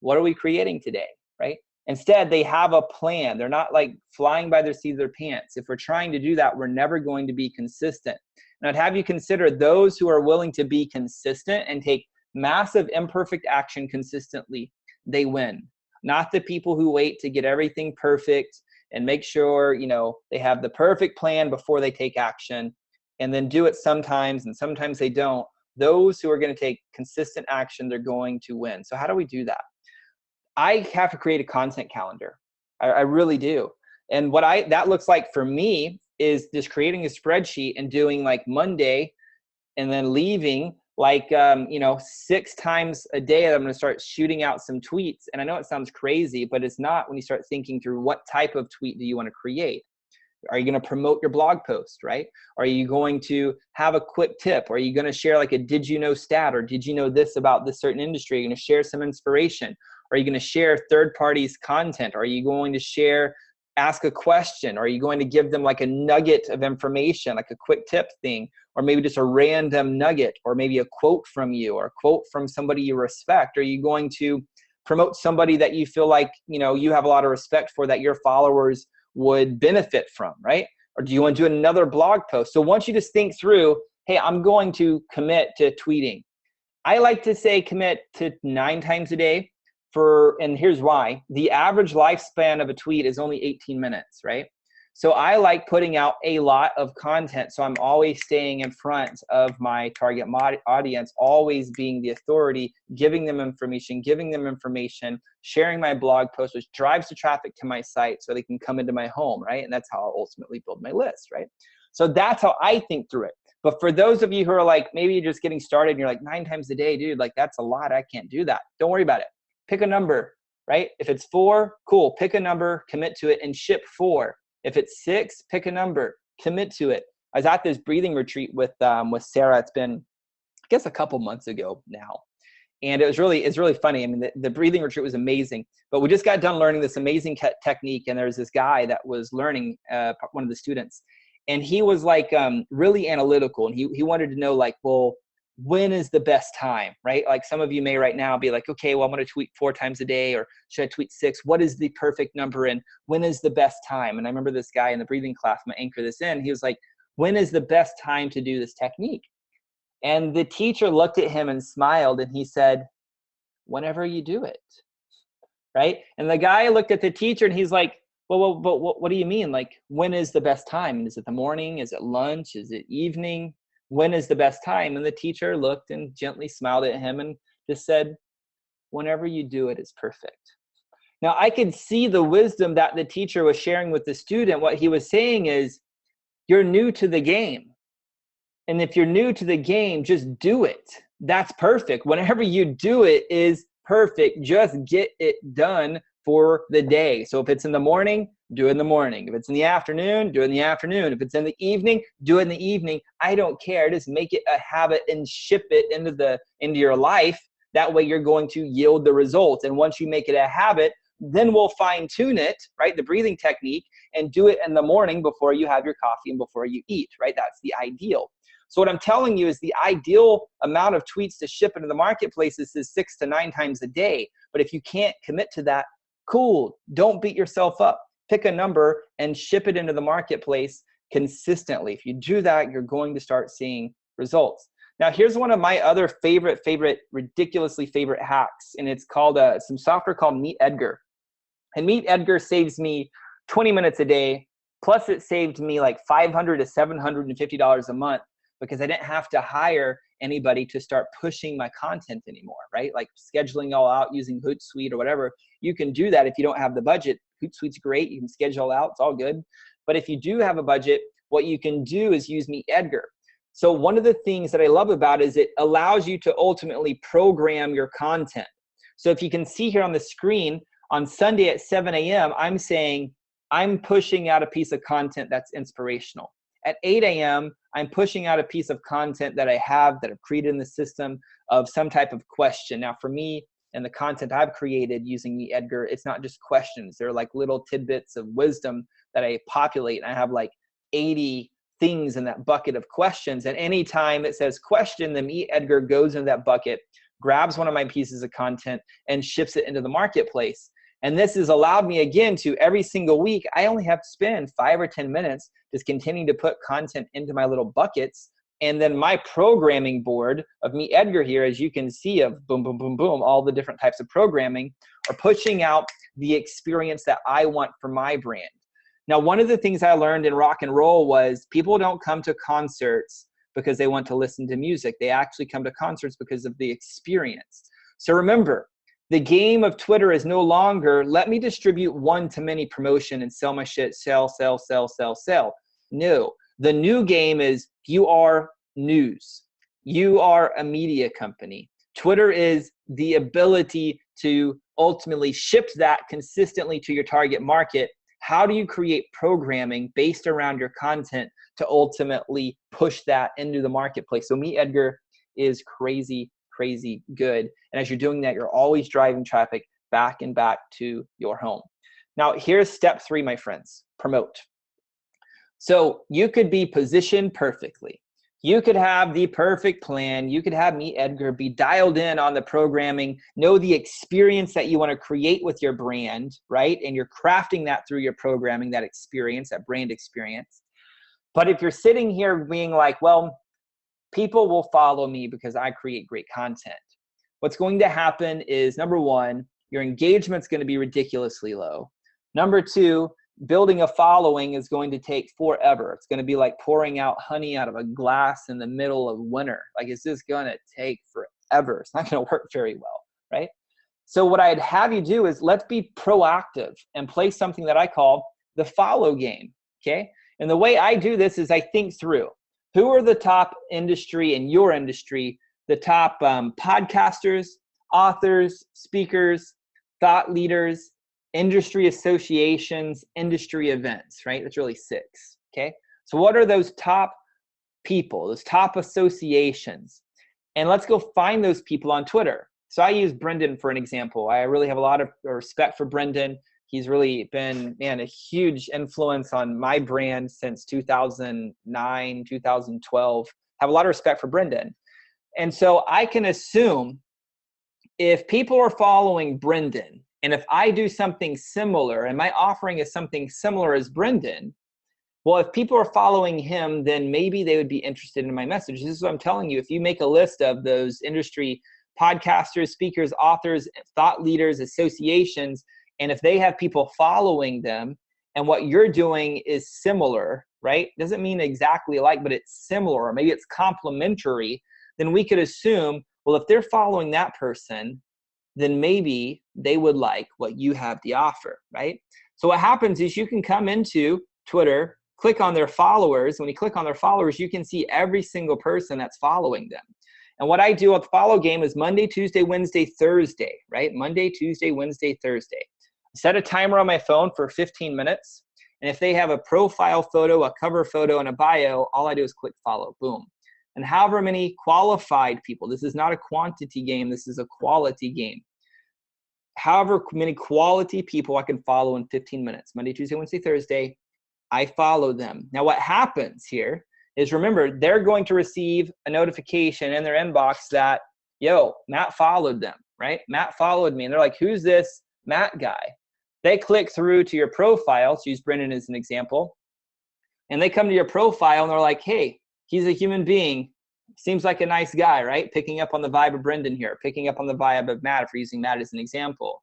what are we creating today, right? Instead, they have a plan. They're not like flying by the seat of their pants. If we're trying to do that, we're never going to be consistent. And I'd have you consider those who are willing to be consistent and take massive imperfect action consistently, they win. Not the people who wait to get everything perfect and make sure, you know, they have the perfect plan before they take action and then do it sometimes and sometimes they don't. Those who are going to take consistent action, they're going to win. So how do we do that? I have to create a content calendar. I really do. And what that looks like for me is just creating a spreadsheet and doing like Monday and then leaving like, 6 times a day that I'm going to start shooting out some tweets. And I know it sounds crazy, but it's not when you start thinking through what type of tweet do you want to create. Are you going to promote your blog post, right? Are you going to have a quick tip? Are you going to share like a did you know stat, or did you know this about this certain industry? Are you going to share some inspiration? Are you going to share third parties content? Are you going to ask a question? Are you going to give them like a nugget of information, like a quick tip thing, or maybe just a random nugget, or maybe a quote from you, or a quote from somebody you respect? Are you going to promote somebody that you feel like, you have a lot of respect for, that your followers would benefit from, right? Or do you want to do another blog post? So once you just think through, hey, I'm going to commit to tweeting. I like to say commit to 9 times a day. And here's why. The average lifespan of a tweet is only 18 minutes, right? So I like putting out a lot of content. So I'm always staying in front of my target audience, always being the authority, giving them information, sharing my blog post, which drives the traffic to my site so they can come into my home, right? And that's how I'll ultimately build my list, right? So that's how I think through it. But for those of you who are like, maybe you're just getting started and you're like 9 times a day, dude, like that's a lot. I can't do that. Don't worry about it. Pick a number, right? If it's 4, cool. Pick a number, commit to it, and ship 4. If it's 6, pick a number, commit to it. I was at this breathing retreat with Sarah. It's been, I guess, a couple months ago now, and it's really funny. I mean, the breathing retreat was amazing. But we just got done learning this amazing technique, and there's this guy that was learning, one of the students, and he was like really analytical, and he wanted to know like, well, when is the best time, right? Like some of you may right now be like, okay, well, I'm going to tweet 4 times a day, or should I tweet 6? What is the perfect number, and when is the best time? And I remember this guy in the breathing class, I'm going to anchor this in. He was like, when is the best time to do this technique? And the teacher looked at him and smiled, and he said, whenever you do it, right? And the guy looked at the teacher and he's like, well, but what do you mean? Like, when is the best time? Is it the morning? Is it lunch? Is it evening? When is the best time? And the teacher looked and gently smiled at him and just said, whenever you do it is perfect. Now I could see the wisdom that the teacher was sharing with the student. What he was saying is, you're new to the game. And if you're new to the game, just do it. That's perfect. Whenever you do it is perfect. Just get it done for the day. So if it's in the morning, do it in the morning. If it's in the afternoon, do it in the afternoon. If it's in the evening, do it in the evening. I don't care. Just make it a habit and ship it into your life That way you're going to yield the results. And once you make it a habit, then we'll fine tune it, right? The breathing technique, and do it in the morning before you have your coffee and before you eat, right? That's the ideal. So what I'm telling you is the ideal amount of tweets to ship into the marketplaces is 6 to 9 times a day. But if you can't commit to that, cool. Don't beat yourself up. Pick a number and ship it into the marketplace consistently. If you do that, you're going to start seeing results. Now, here's one of my other ridiculously favorite hacks, and it's called some software called Meet Edgar. And Meet Edgar saves me 20 minutes a day, plus it saved me like $500 to $750 a month because I didn't have to hire anybody to start pushing my content anymore, right? Like scheduling all out using Hootsuite or whatever. You can do that if you don't have the budget. Hootsuite's great. You can schedule out. It's all good. But if you do have a budget, what you can do is use Meet Edgar. So one of the things that I love about it is it allows you to ultimately program your content. So if you can see here on the screen, on Sunday at 7 a.m., I'm saying I'm pushing out a piece of content that's inspirational. At 8 a.m., I'm pushing out a piece of content that I have that I've created in the system of some type of question. Now, for me and the content I've created using Meet Edgar, it's not just questions. They're like little tidbits of wisdom that I populate. I have like 80 things in that bucket of questions. And anytime it says question, the Meet Edgar goes into that bucket, grabs one of my pieces of content, and ships it into the marketplace. And this has allowed me, again, to every single week, I only have to spend 5 or 10 minutes just continuing to put content into my little buckets. And then my programming board of Meet Edgar here, as you can see, of boom, boom, boom, boom, all the different types of programming are pushing out the experience that I want for my brand. Now, one of the things I learned in rock and roll was people don't come to concerts because they want to listen to music. They actually come to concerts because of the experience. So remember, the game of Twitter is no longer, let me distribute one-to-many promotion and sell my shit, sell, sell, sell, sell, sell. No, the new game is you are news. You are a media company. Twitter is the ability to ultimately ship that consistently to your target market. How do you create programming based around your content to ultimately push that into the marketplace? So Meet Edgar is crazy good. And as you're doing that, you're always driving traffic back and back to your home. Now, here's step 3, my friends, promote. So you could be positioned perfectly. You could have the perfect plan. You could have Meet Edgar, be dialed in on the programming, know the experience that you want to create with your brand, right? And you're crafting that through your programming, that experience, that brand experience. But if you're sitting here being like, well, people will follow me because I create great content, what's going to happen is, number 1, your engagement's going to be ridiculously low. Number 2, building a following is going to take forever. It's going to be like pouring out honey out of a glass in the middle of winter. Like, it's just going to take forever. It's not going to work very well, right? So what I'd have you do is let's be proactive and play something that I call the follow game, okay? And the way I do this is I think through, who are the top industry in your industry, the top podcasters, authors, speakers, thought leaders, industry associations, industry events, right? That's really 6, okay? So what are those top people, those top associations? And let's go find those people on Twitter. So I use Brendan for an example. I really have a lot of respect for Brendan. He's really been, man, a huge influence on my brand since 2009, 2012. Have a lot of respect for Brendan. And so I can assume if people are following Brendan, and if I do something similar, and my offering is something similar as Brendan, well, if people are following him, then maybe they would be interested in my message. This is what I'm telling you. If you make a list of those industry podcasters, speakers, authors, thought leaders, associations, and if they have people following them and what you're doing is similar, right? Doesn't mean exactly alike, but it's similar, or maybe it's complementary, then we could assume, well, if they're following that person, then maybe they would like what you have to offer, right? So what happens is you can come into Twitter, click on their followers. When you click on their followers, you can see every single person that's following them. And what I do with follow game is Monday, Tuesday, Wednesday, Thursday, right? Monday, Tuesday, Wednesday, Thursday. Set a timer on my phone for 15 minutes. And if they have a profile photo, a cover photo, and a bio, all I do is click follow, boom. and however many qualified people, this is not a quantity game, this is a quality game. However many quality people I can follow in 15 minutes, Monday, Tuesday, Wednesday, Thursday, I follow them. Now what happens here is, remember, they're going to receive a notification in their inbox that, yo, Matt followed them, right? Matt followed me. And they're like, who's this Matt guy? They click through to your profile. Let's use Brendan as an example. And they come to your profile and they're like, hey, he's a human being. Seems like a nice guy, right? Picking up on the vibe of Brendan here, picking up on the vibe of Matt, if we're using Matt as an example.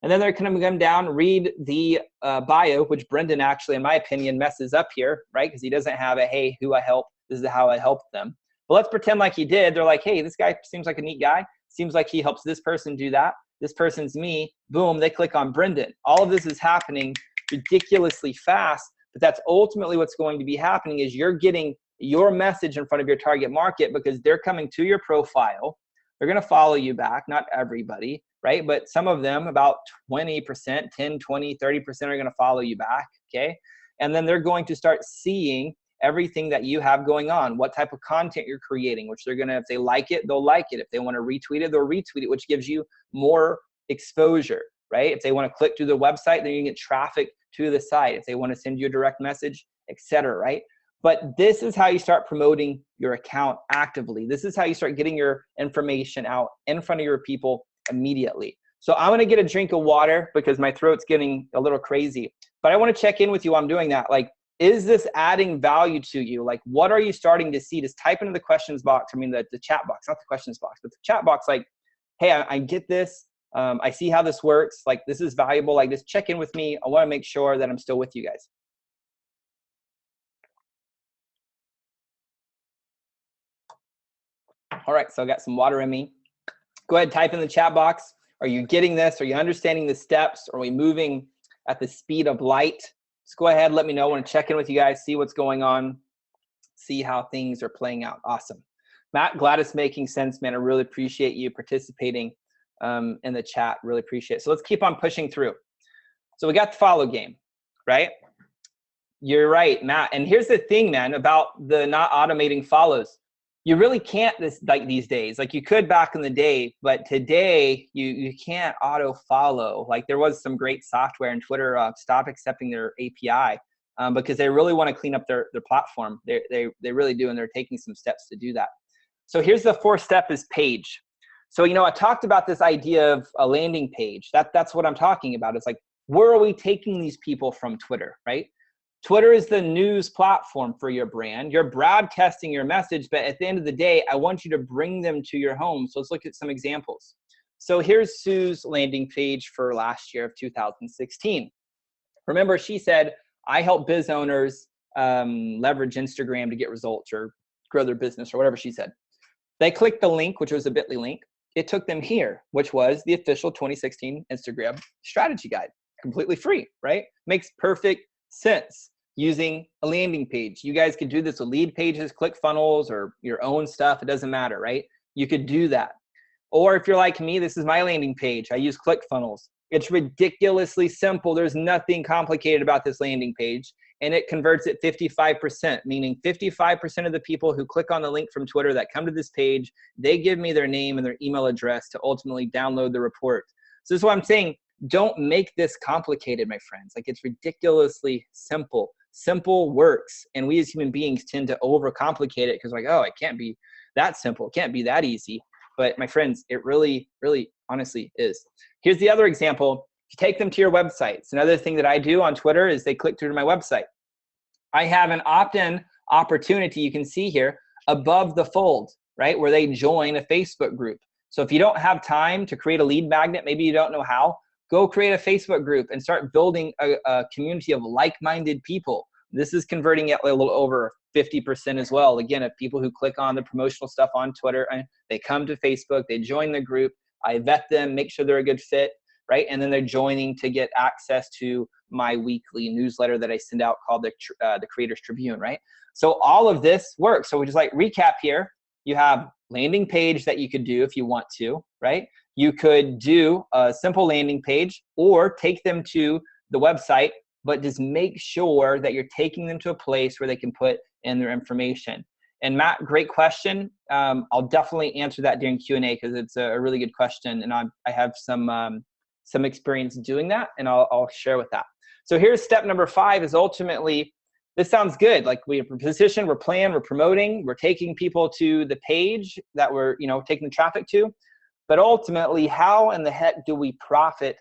And then they're going to come down, read the bio, which Brendan actually, in my opinion, messes up here, right? Because he doesn't have a, hey, who I help, this is how I helped them. But let's pretend like he did. They're like, hey, this guy seems like a neat guy. Seems like he helps this person do that. This person's me. Boom, they click on Brendan. All of this is happening ridiculously fast, but that's ultimately what's going to be happening is you're getting your message in front of your target market because they're coming to your profile. They're going to follow you back, not everybody, right? But some of them, about 20%, 10, 20, 30% are going to follow you back, okay? And then they're going to start seeing everything that you have going on, what type of content you're creating, which they're going to, if they like it, they'll like it. If they want to retweet it, they'll retweet it, which gives you more exposure, right? If they want to click through the website, then you get traffic to the site. If they want to send you a direct message, etc., right? But this is how you start promoting your account actively. This is how you start getting your information out in front of your people immediately. So I'm going to get a drink of water because my throat's getting a little crazy. But I want to check in with you while I'm doing that. Like, is this adding value to you? Like, what are you starting to see? Just type into the questions box. I mean, the chat box, not the questions box, but the chat box. Like, hey, I get this. I see how this works. Like, this is valuable. Like, just check in with me. I want to make sure that I'm still with you guys. All right, so I got some water in me. Go ahead, type in the chat box. Are you getting this? Are you understanding the steps? Are we moving at the speed of light? Just go ahead, let me know. I want to check in with you guys, see what's going on, see how things are playing out. Awesome. Matt, glad it's making sense, man. I really appreciate you participating in the chat. Really appreciate it. So let's keep on pushing through. So we got the follow game, right? You're right, Matt. And here's the thing, man, about the not automating follows. You really can't like these days. Like you could back in the day, but today you can't auto follow. Like there was some great software and Twitter stopped accepting their API because they really want to clean up their platform. They really do, and they're taking some steps to do that. So here's the fourth step is page. So I talked about this idea of a landing page. That's what I'm talking about. It's like, where are we taking these people from Twitter, right? Twitter is the news platform for your brand. You're broadcasting your message, but at the end of the day, I want you to bring them to your home. So let's look at some examples. So here's Sue's landing page for last year of 2016. Remember, she said, I help biz owners leverage Instagram to get results or grow their business or whatever she said. They clicked the link, which was a bit.ly link. It took them here, which was the official 2016 Instagram strategy guide, completely free, right? Makes perfect sense using a landing page. You guys could do this with lead pages, ClickFunnels, or your own stuff. It doesn't matter, right? You could do that. Or if you're like me, this is my landing page. I use ClickFunnels. It's ridiculously simple. There's nothing complicated about this landing page. And it converts at 55%, meaning 55% of the people who click on the link from Twitter that come to this page, they give me their name and their email address to ultimately download the report. So this is what I'm saying. Don't make this complicated, my friends. Like, it's ridiculously simple. Simple works. And we as human beings tend to overcomplicate it because, like, oh, it can't be that simple. It can't be that easy. But my friends, it really, really honestly is. Here's the other example. You take them to your websites. Another thing that I do on Twitter is they click through to my website. I have an opt-in opportunity, you can see here, above the fold, right, where they join a Facebook group. So if you don't have time to create a lead magnet, maybe you don't know how, go create a Facebook group and start building a community of like-minded people. This is converting at a little over 50% as well. Again, if people who click on the promotional stuff on Twitter, they come to Facebook, they join the group, I vet them, make sure they're a good fit, right? And then they're joining to get access to my weekly newsletter that I send out called the Creators Tribune, right? So all of this works. So we just like recap here. You have landing page that you could do if you want to, right? You could do a simple landing page or take them to the website, but just make sure that you're taking them to a place where they can put in their information. And Matt, great question. I'll definitely answer that during Q&A because it's a really good question, and I have some experience doing that, and I'll share with that. So here's step number 5 is ultimately, this sounds good. Like we're positioned, we're planned, we're promoting, we're taking people to the page that we're, taking the traffic to. But ultimately, how in the heck do we profit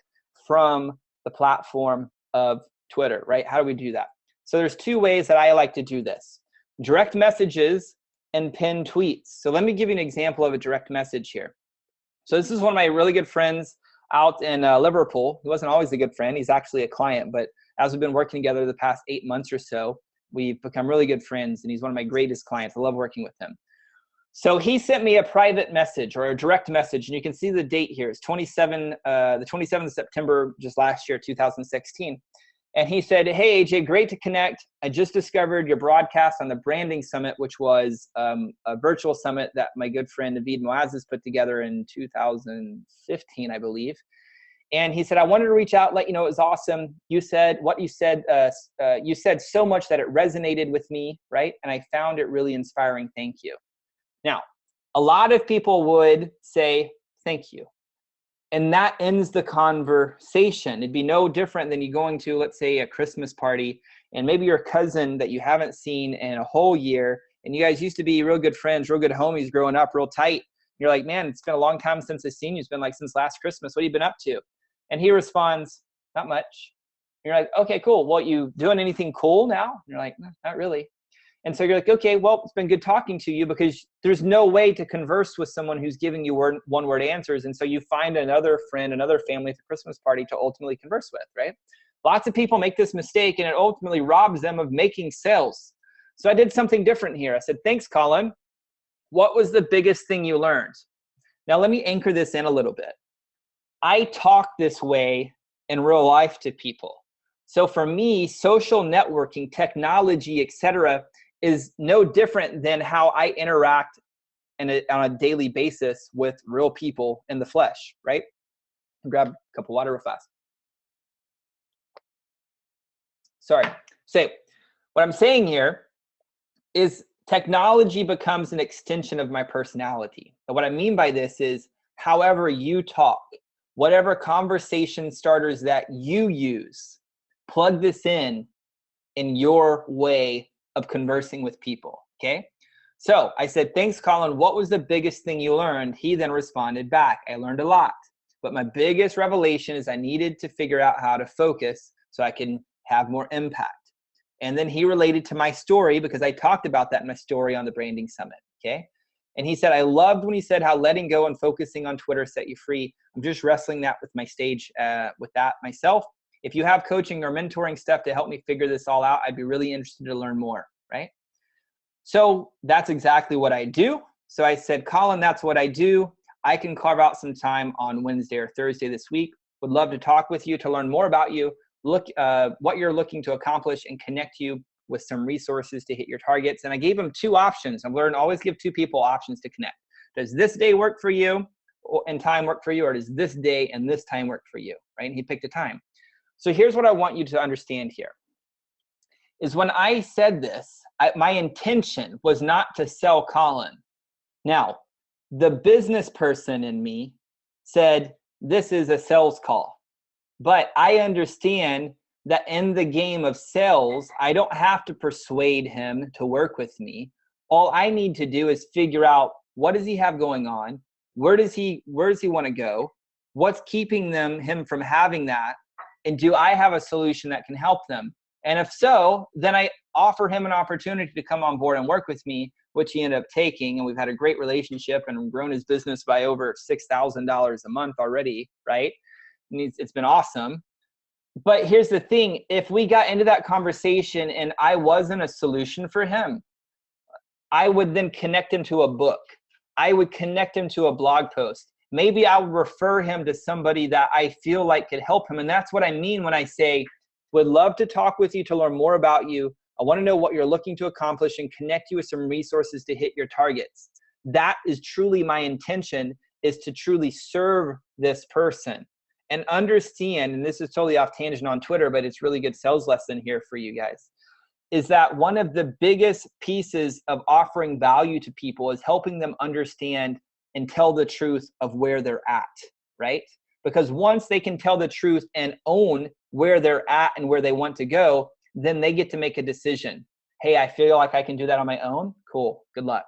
from the platform of Twitter, right? How do we do that? So there's 2 ways that I like to do this: direct messages and pinned tweets. So let me give you an example of a direct message here. So this is one of my really good friends out in Liverpool. He wasn't always a good friend. He's actually a client, but as we've been working together the past 8 months or so, we've become really good friends, and he's one of my greatest clients. I love working with him. So he sent me a private message or a direct message, and you can see the date here. It's the 27th of September, just last year, 2016. And he said, "Hey, AJ, great to connect. I just discovered your broadcast on the Branding Summit, which was a virtual summit that my good friend Naveed Moazes put together in 2015, I believe. And he said, I wanted to reach out, let you know it was awesome. You said you said so much that it resonated with me, right? And I found it really inspiring. Thank you." Now, a lot of people would say, "Thank you." And that ends the conversation. It'd be no different than you going to, let's say, a Christmas party, and maybe your cousin that you haven't seen in a whole year, and you guys used to be real good friends, real good homies growing up, real tight. You're like, "Man, it's been a long time since I've seen you. It's been like since last Christmas. What have you been up to?" And he responds, "Not much." You're like, "Okay, cool. Well, you doing anything cool now?" And you're like, "No, not really." And so you're like, "Okay, well, it's been good talking to you," because there's no way to converse with someone who's giving you one-word answers. And so you find another friend, another family at the Christmas party to ultimately converse with, right? Lots of people make this mistake, and it ultimately robs them of making sales. So I did something different here. I said, "Thanks, Colin. What was the biggest thing you learned?" Now, let me anchor this in a little bit. I talk this way in real life to people. So for me, social networking, technology, etc., is no different than how I interact on a daily basis with real people in the flesh, right? Grab a cup of water real fast. Sorry. So what I'm saying here is technology becomes an extension of my personality. And what I mean by this is however you talk, whatever conversation starters that you use, plug this in your way of conversing with people, okay? So I said, "Thanks, Colin. What was the biggest thing you learned?" He then responded back, "I learned a lot, but my biggest revelation is I needed to figure out how to focus so I can have more impact." And then he related to my story because I talked about that in my story on the Branding Summit, okay? And he said, "I loved when he said how letting go and focusing on Twitter set you free. I'm just wrestling that with my stage, with that myself. If you have coaching or mentoring stuff to help me figure this all out, I'd be really interested to learn more," right? So that's exactly what I do. So I said, "Colin, that's what I do. I can carve out some time on Wednesday or Thursday this week. Would love to talk with you to learn more about you, what you're looking to accomplish, and connect you with some resources to hit your targets." And I gave him 2 options. I've learned always give 2 people options to connect. Does this day work for you and time work for you, or does this day and this time work for you, right? And he picked a time. So here's what I want you to understand here, is when I said this, my intention was not to sell Colin. Now, the business person in me said, this is a sales call. But I understand that in the game of sales, I don't have to persuade him to work with me. All I need to do is figure out, what does he have going on? Where does he want to go? What's keeping him from having that? And do I have a solution that can help them? And if so, then I offer him an opportunity to come on board and work with me, which he ended up taking. And we've had a great relationship and grown his business by over $6,000 a month already, right? And it's been awesome. But here's the thing. If we got into that conversation and I wasn't a solution for him, I would then connect him to a book. I would connect him to a blog post. Maybe I would refer him to somebody that I feel like could help him. And that's what I mean when I say, would love to talk with you to learn more about you. I want to know what you're looking to accomplish and connect you with some resources to hit your targets. That is truly my intention, is to truly serve this person. And understand, and this is totally off tangent on Twitter, but it's really good sales lesson here for you guys. is that one of the biggest pieces of offering value to people is helping them understand and tell the truth of where they're at, right? Because once they can tell the truth and own where they're at and where they want to go, then they get to make a decision. Hey, I feel like I can do that on my own. Cool. Good luck.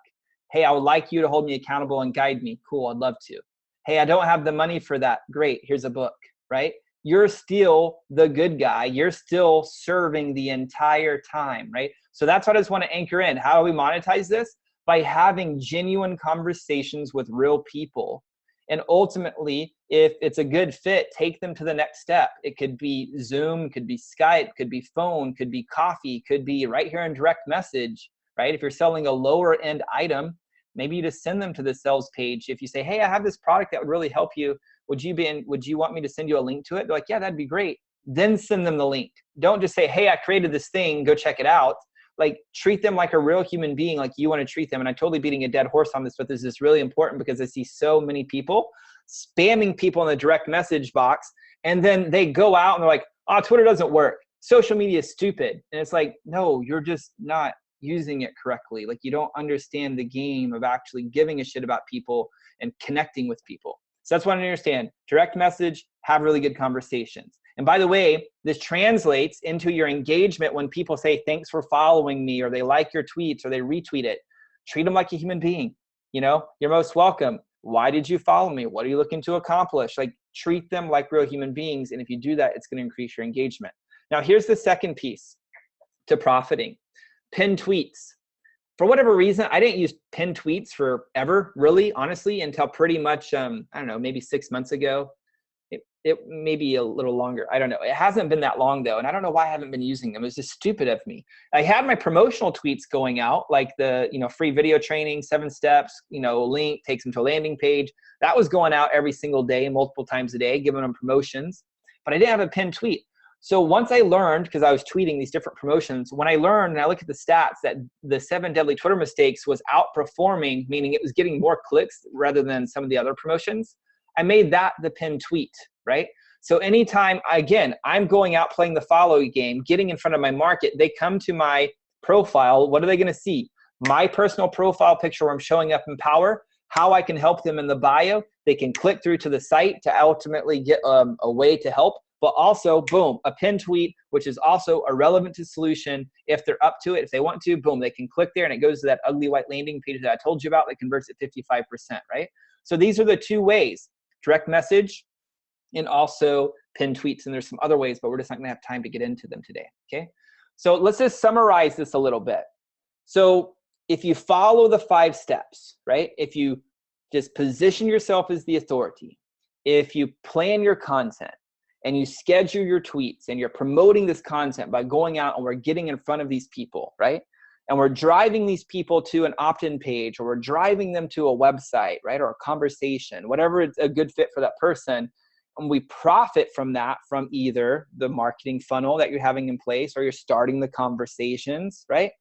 Hey, I would like you to hold me accountable and guide me. Cool. I'd love to. Hey, I don't have the money for that. Great. Here's a book, right? You're still the good guy. You're still serving the entire time, right? So that's what I just want to anchor in. How do we monetize this? By having genuine conversations with real people. And ultimately, if it's a good fit, take them to the next step. It could be Zoom, could be Skype, could be phone, could be coffee, could be right here in direct message, right? If you're selling a lower end item, maybe you just send them to the sales page. If you say, hey, I have this product that would really help you. Would you want me to send you a link to it? They're like, yeah, that'd be great. Then send them the link. Don't just say, hey, I created this thing, go check it out. Like, treat them like a real human being, like you want to treat them. And I'm totally beating a dead horse on this, but this is really important because I see so many people spamming people in the direct message box. And then they go out and they're like, oh, Twitter doesn't work. Social media is stupid. And it's like, no, you're just not using it correctly. Like, you don't understand the game of actually giving a shit about people and connecting with people. So that's what I understand. Direct message, have really good conversations. And by the way, this translates into your engagement when people say, thanks for following me, or they like your tweets, or they retweet it. Treat them like a human being. You know, you're most welcome. Why did you follow me? What are you looking to accomplish? Like, treat them like real human beings. And if you do that, it's going to increase your engagement. Now, here's the second piece to profiting. Pin tweets. For whatever reason, I didn't use pinned tweets forever, really, honestly, until pretty much, I don't know, maybe 6 months ago. It may be a little longer. I don't know. It hasn't been that long, though, and I don't know why I haven't been using them. It's just stupid of me. I had my promotional tweets going out, like the free video training, 7 steps, link, takes them to a landing page. That was going out every single day, multiple times a day, giving them promotions. But I didn't have a pinned tweet. So once I learned, because I was tweeting these different promotions, when I learned and I look at the stats that the 7 deadly Twitter mistakes was outperforming, meaning it was getting more clicks rather than some of the other promotions, I made that the pinned tweet, right? So anytime, again, I'm going out playing the follow game, getting in front of my market, they come to my profile. What are they going to see? My personal profile picture where I'm showing up in power, how I can help them in the bio. They can click through to the site to ultimately get a way to help. But also, boom, a pinned tweet, which is also irrelevant to solution. If they're up to it, if they want to, boom, they can click there and it goes to that ugly white landing page that I told you about that converts at 55%, right? So these are the 2 ways, direct message and also pinned tweets. And there's some other ways, but we're just not gonna have time to get into them today, okay? So let's just summarize this a little bit. So if you follow the 5 steps, right? If you just position yourself as the authority, if you plan your content, and you schedule your tweets and you're promoting this content by going out and we're getting in front of these people, right? And we're driving these people to an opt-in page, or we're driving them to a website, right? Or a conversation, whatever is a good fit for that person. And we profit from that, from either the marketing funnel that you're having in place, or you're starting the conversations, right?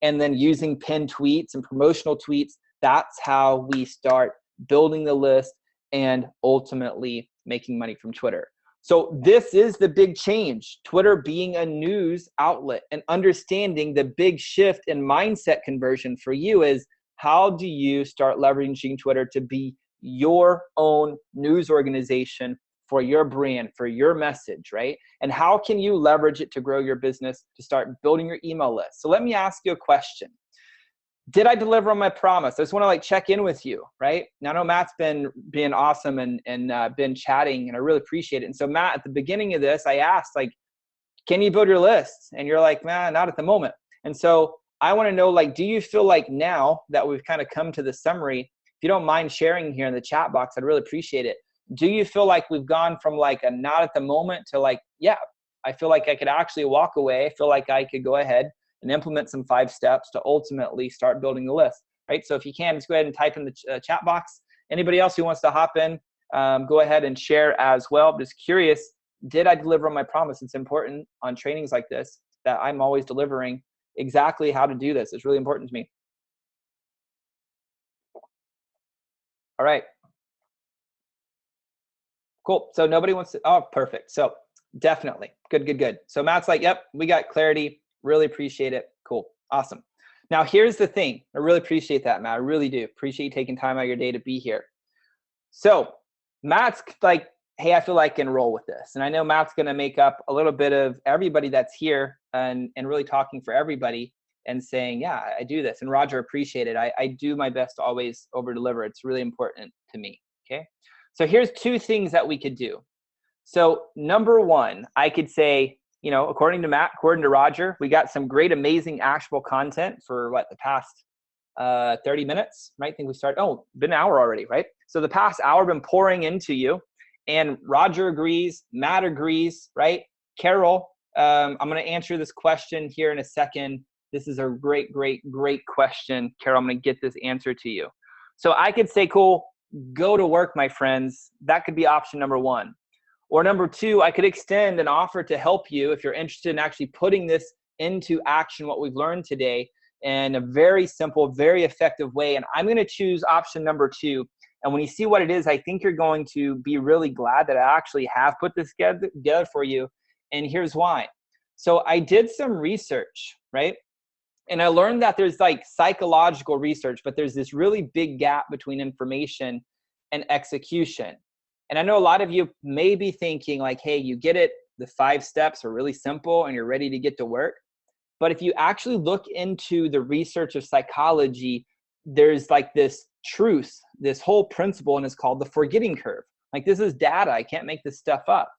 And then using pinned tweets and promotional tweets, that's how we start building the list and ultimately making money from Twitter. So this is the big change, Twitter being a news outlet, and understanding the big shift in mindset conversion for you is, how do you start leveraging Twitter to be your own news organization for your brand, for your message, right? And how can you leverage it to grow your business, to start building your email list? So let me ask you a question. Did I deliver on my promise? I just want to check in with you, right? Now, I know Matt's been being awesome and been chatting, and I really appreciate it. And so Matt, at the beginning of this, I asked, can you build your list? And you're like, nah, not at the moment. And so I want to know, do you feel like now that we've kind of come to the summary, if you don't mind sharing here in the chat box, I'd really appreciate it. Do you feel like we've gone from a not at the moment to yeah, I feel like I could actually walk away. I feel like I could go ahead and implement some 5 steps to ultimately start building the list, right? So if you can, just go ahead and type in the chat box. Anybody else who wants to hop in, go ahead and share as well. I'm just curious, did I deliver on my promise? It's important on trainings like this that I'm always delivering exactly how to do this. It's really important to me. All right. Cool. So nobody wants to, oh, perfect. So definitely. Good. So Matt's like, yep, we got clarity. Really appreciate it. Cool. Awesome. Now, here's the thing. I really appreciate that, Matt. I really do. Appreciate you taking time out of your day to be here. So Matt's like, hey, I feel like I can roll with this. And I know Matt's going to make up a little bit of everybody that's here and really talking for everybody and saying, yeah, I do this. And Roger, appreciate it. I do my best to always over deliver. It's really important to me. Okay. So here's two things that we could do. So number one, I could say, you know, according to Matt, according to Roger, we got some great, amazing, actionable content for what, the past 30 minutes, right? I think we started, been an hour already, right? So the past hour been pouring into you, and Roger agrees, Matt agrees, right? Carol, I'm going to answer this question here in a second. This is a great, great, great question. Carol, I'm going to get this answer to you. So I could say, cool, go to work, my friends. That could be option number one. Or number two, I could extend an offer to help you if you're interested in actually putting this into action, what we've learned today, in a very simple, very effective way. And I'm going to choose option number two. And when you see what it is, I think you're going to be really glad that I actually have put this together for you. And here's why. So I did some research, right? And I learned that there's like psychological research, but there's this really big gap between information and execution. And I know a lot of you may be thinking like, hey, you get it. The 5 steps are really simple and you're ready to get to work. But if you actually look into the research of psychology, there's like this truth, this whole principle, and it's called the forgetting curve. Like, this is data. I can't make this stuff up.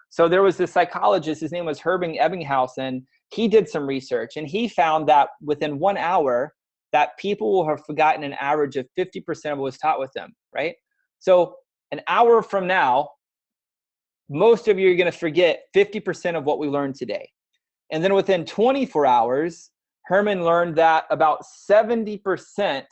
So there was this psychologist, his name was Herbert Ebbinghaus, and he did some research, and he found that within 1 hour, that people will have forgotten an average of 50% of what was taught with them, right? So an hour from now, most of you are going to forget 50% of what we learned today. And then within 24 hours, Herman learned that about 70%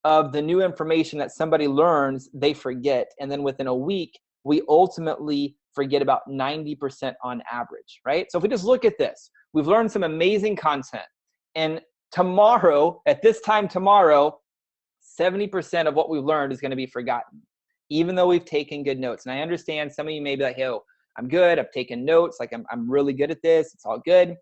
of the new information that somebody learns, they forget. And then within a week, we ultimately forget about 90% on average, right? So if we just look at this, we've learned some amazing content. And tomorrow, at this time tomorrow, 70% of what we've learned is going to be forgotten, even though we've taken good notes. And I understand some of you may be like, hey, I'm good. I've taken notes. Like, I'm really good at this. It's all good.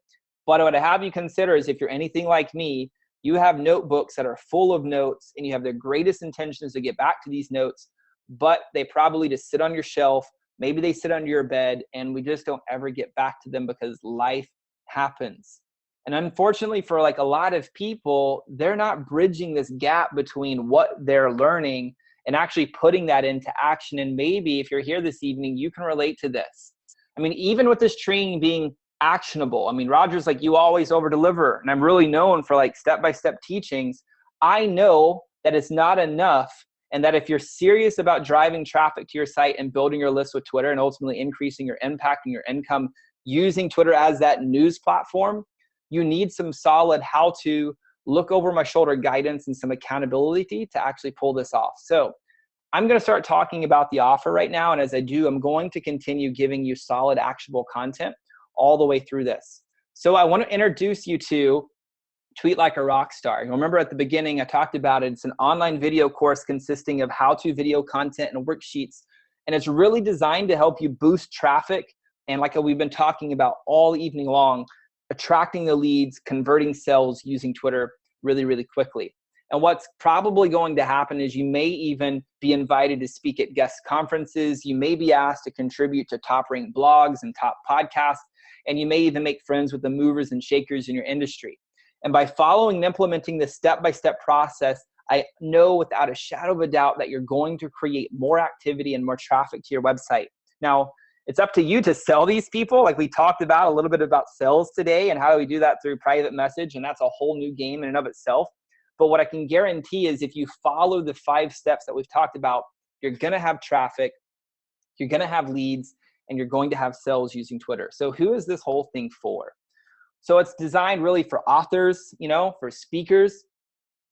But what I have you consider is if you're anything like me, you have notebooks that are full of notes and you have the greatest intentions to get back to these notes, but they probably just sit on your shelf. Maybe they sit under your bed and we just don't ever get back to them because life happens. And unfortunately for like a lot of people, they're not bridging this gap between what they're learning and actually putting that into action. And maybe if you're here this evening, you can relate to this. I mean, even with this training being actionable, I mean, Roger's like, you always over deliver. And I'm really known for like step-by-step teachings. I know that it's not enough. And that if you're serious about driving traffic to your site and building your list with Twitter and ultimately increasing your impact and your income using Twitter as that news platform, you need some solid how to look over my shoulder guidance and some accountability to actually pull this off. So I'm going to start talking about the offer right now. And as I do, I'm going to continue giving you solid, actionable content all the way through this. So I want to introduce you to Tweet Like a Rock Star. You remember at the beginning, I talked about it. It's an online video course consisting of how-to video content and worksheets. And it's really designed to help you boost traffic. And like we've been talking about all evening long, attracting the leads, converting sales using Twitter really, really quickly. And what's probably going to happen is you may even be invited to speak at guest conferences. You may be asked to contribute to top-ranked blogs and top podcasts. And you may even make friends with the movers and shakers in your industry. And by following and implementing this step-by-step process, I know without a shadow of a doubt that you're going to create more activity and more traffic to your website. Now, it's up to you to sell these people. Like we talked about a little bit about sales today and how do we do that through private message. And that's a whole new game in and of itself. But what I can guarantee is if you follow the 5 steps that we've talked about, you're going to have traffic, you're going to have leads, and you're going to have sales using Twitter. So who is this whole thing for? So it's designed really for authors, you know, for speakers.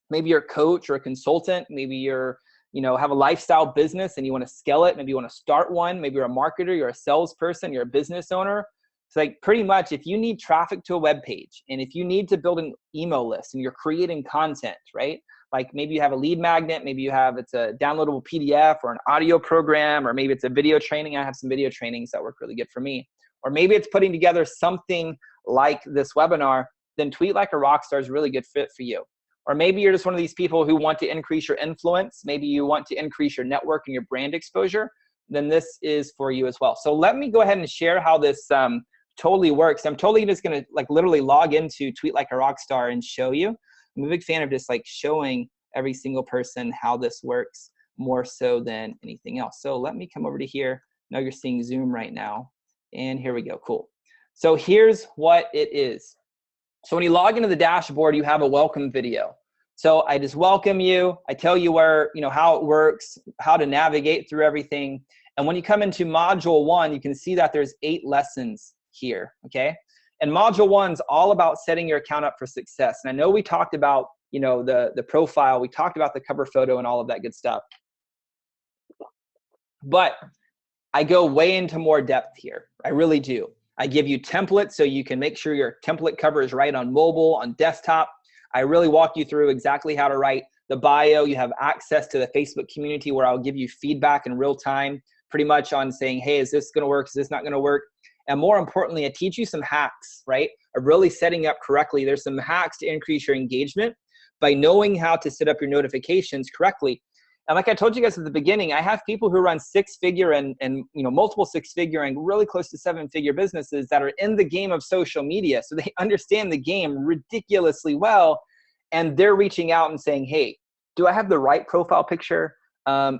Maybe you're a coach or a consultant. Maybe you're, you know, have a lifestyle business and you want to scale it. Maybe you want to start one. Maybe you're a marketer, you're a salesperson, you're a business owner. It's like pretty much if you need traffic to a web page and if you need to build an email list and you're creating content, right? Like maybe you have a lead magnet, maybe you have, it's a downloadable PDF or an audio program, or maybe it's a video training. I have some video trainings that work really good for me. Or maybe it's putting together something like this webinar. then Tweet Like a Rockstar is a really good fit for you. Or maybe you're just one of these people who want to increase your influence. Maybe you want to increase your network and your brand exposure. Then this is for you as well. So let me go ahead and share how this totally works. I'm totally just going to like literally log into Tweet Like a Rockstar and show you. I'm a big fan of just like showing every single person how this works more so than anything else. So let me come over to here. Now you're seeing Zoom right now. And here we go. Cool. So here's what it is. So when you log into the dashboard, you have a welcome video. So I just welcome you. I tell you where, how it works, how to navigate through everything. And when you come into module 1, you can see that there's 8 lessons here, okay? And module 1's all about setting your account up for success. And I know we talked about, the profile, we talked about the cover photo and all of that good stuff. But I go way into more depth here. I really do. I give you templates so you can make sure your template cover is right on mobile, on desktop. I really walk you through exactly how to write the bio. You have access to the Facebook community where I'll give you feedback in real time, pretty much on saying, hey, is this gonna work? Is this not gonna work? And more importantly, I teach you some hacks, right? Of really setting up correctly. There's some hacks to increase your engagement by knowing how to set up your notifications correctly. And like I told you guys at the beginning, I have people who run 6-figure and multiple 6-figure and really close to 7-figure businesses that are in the game of social media. So they understand the game ridiculously well. And they're reaching out and saying, hey, do I have the right profile picture?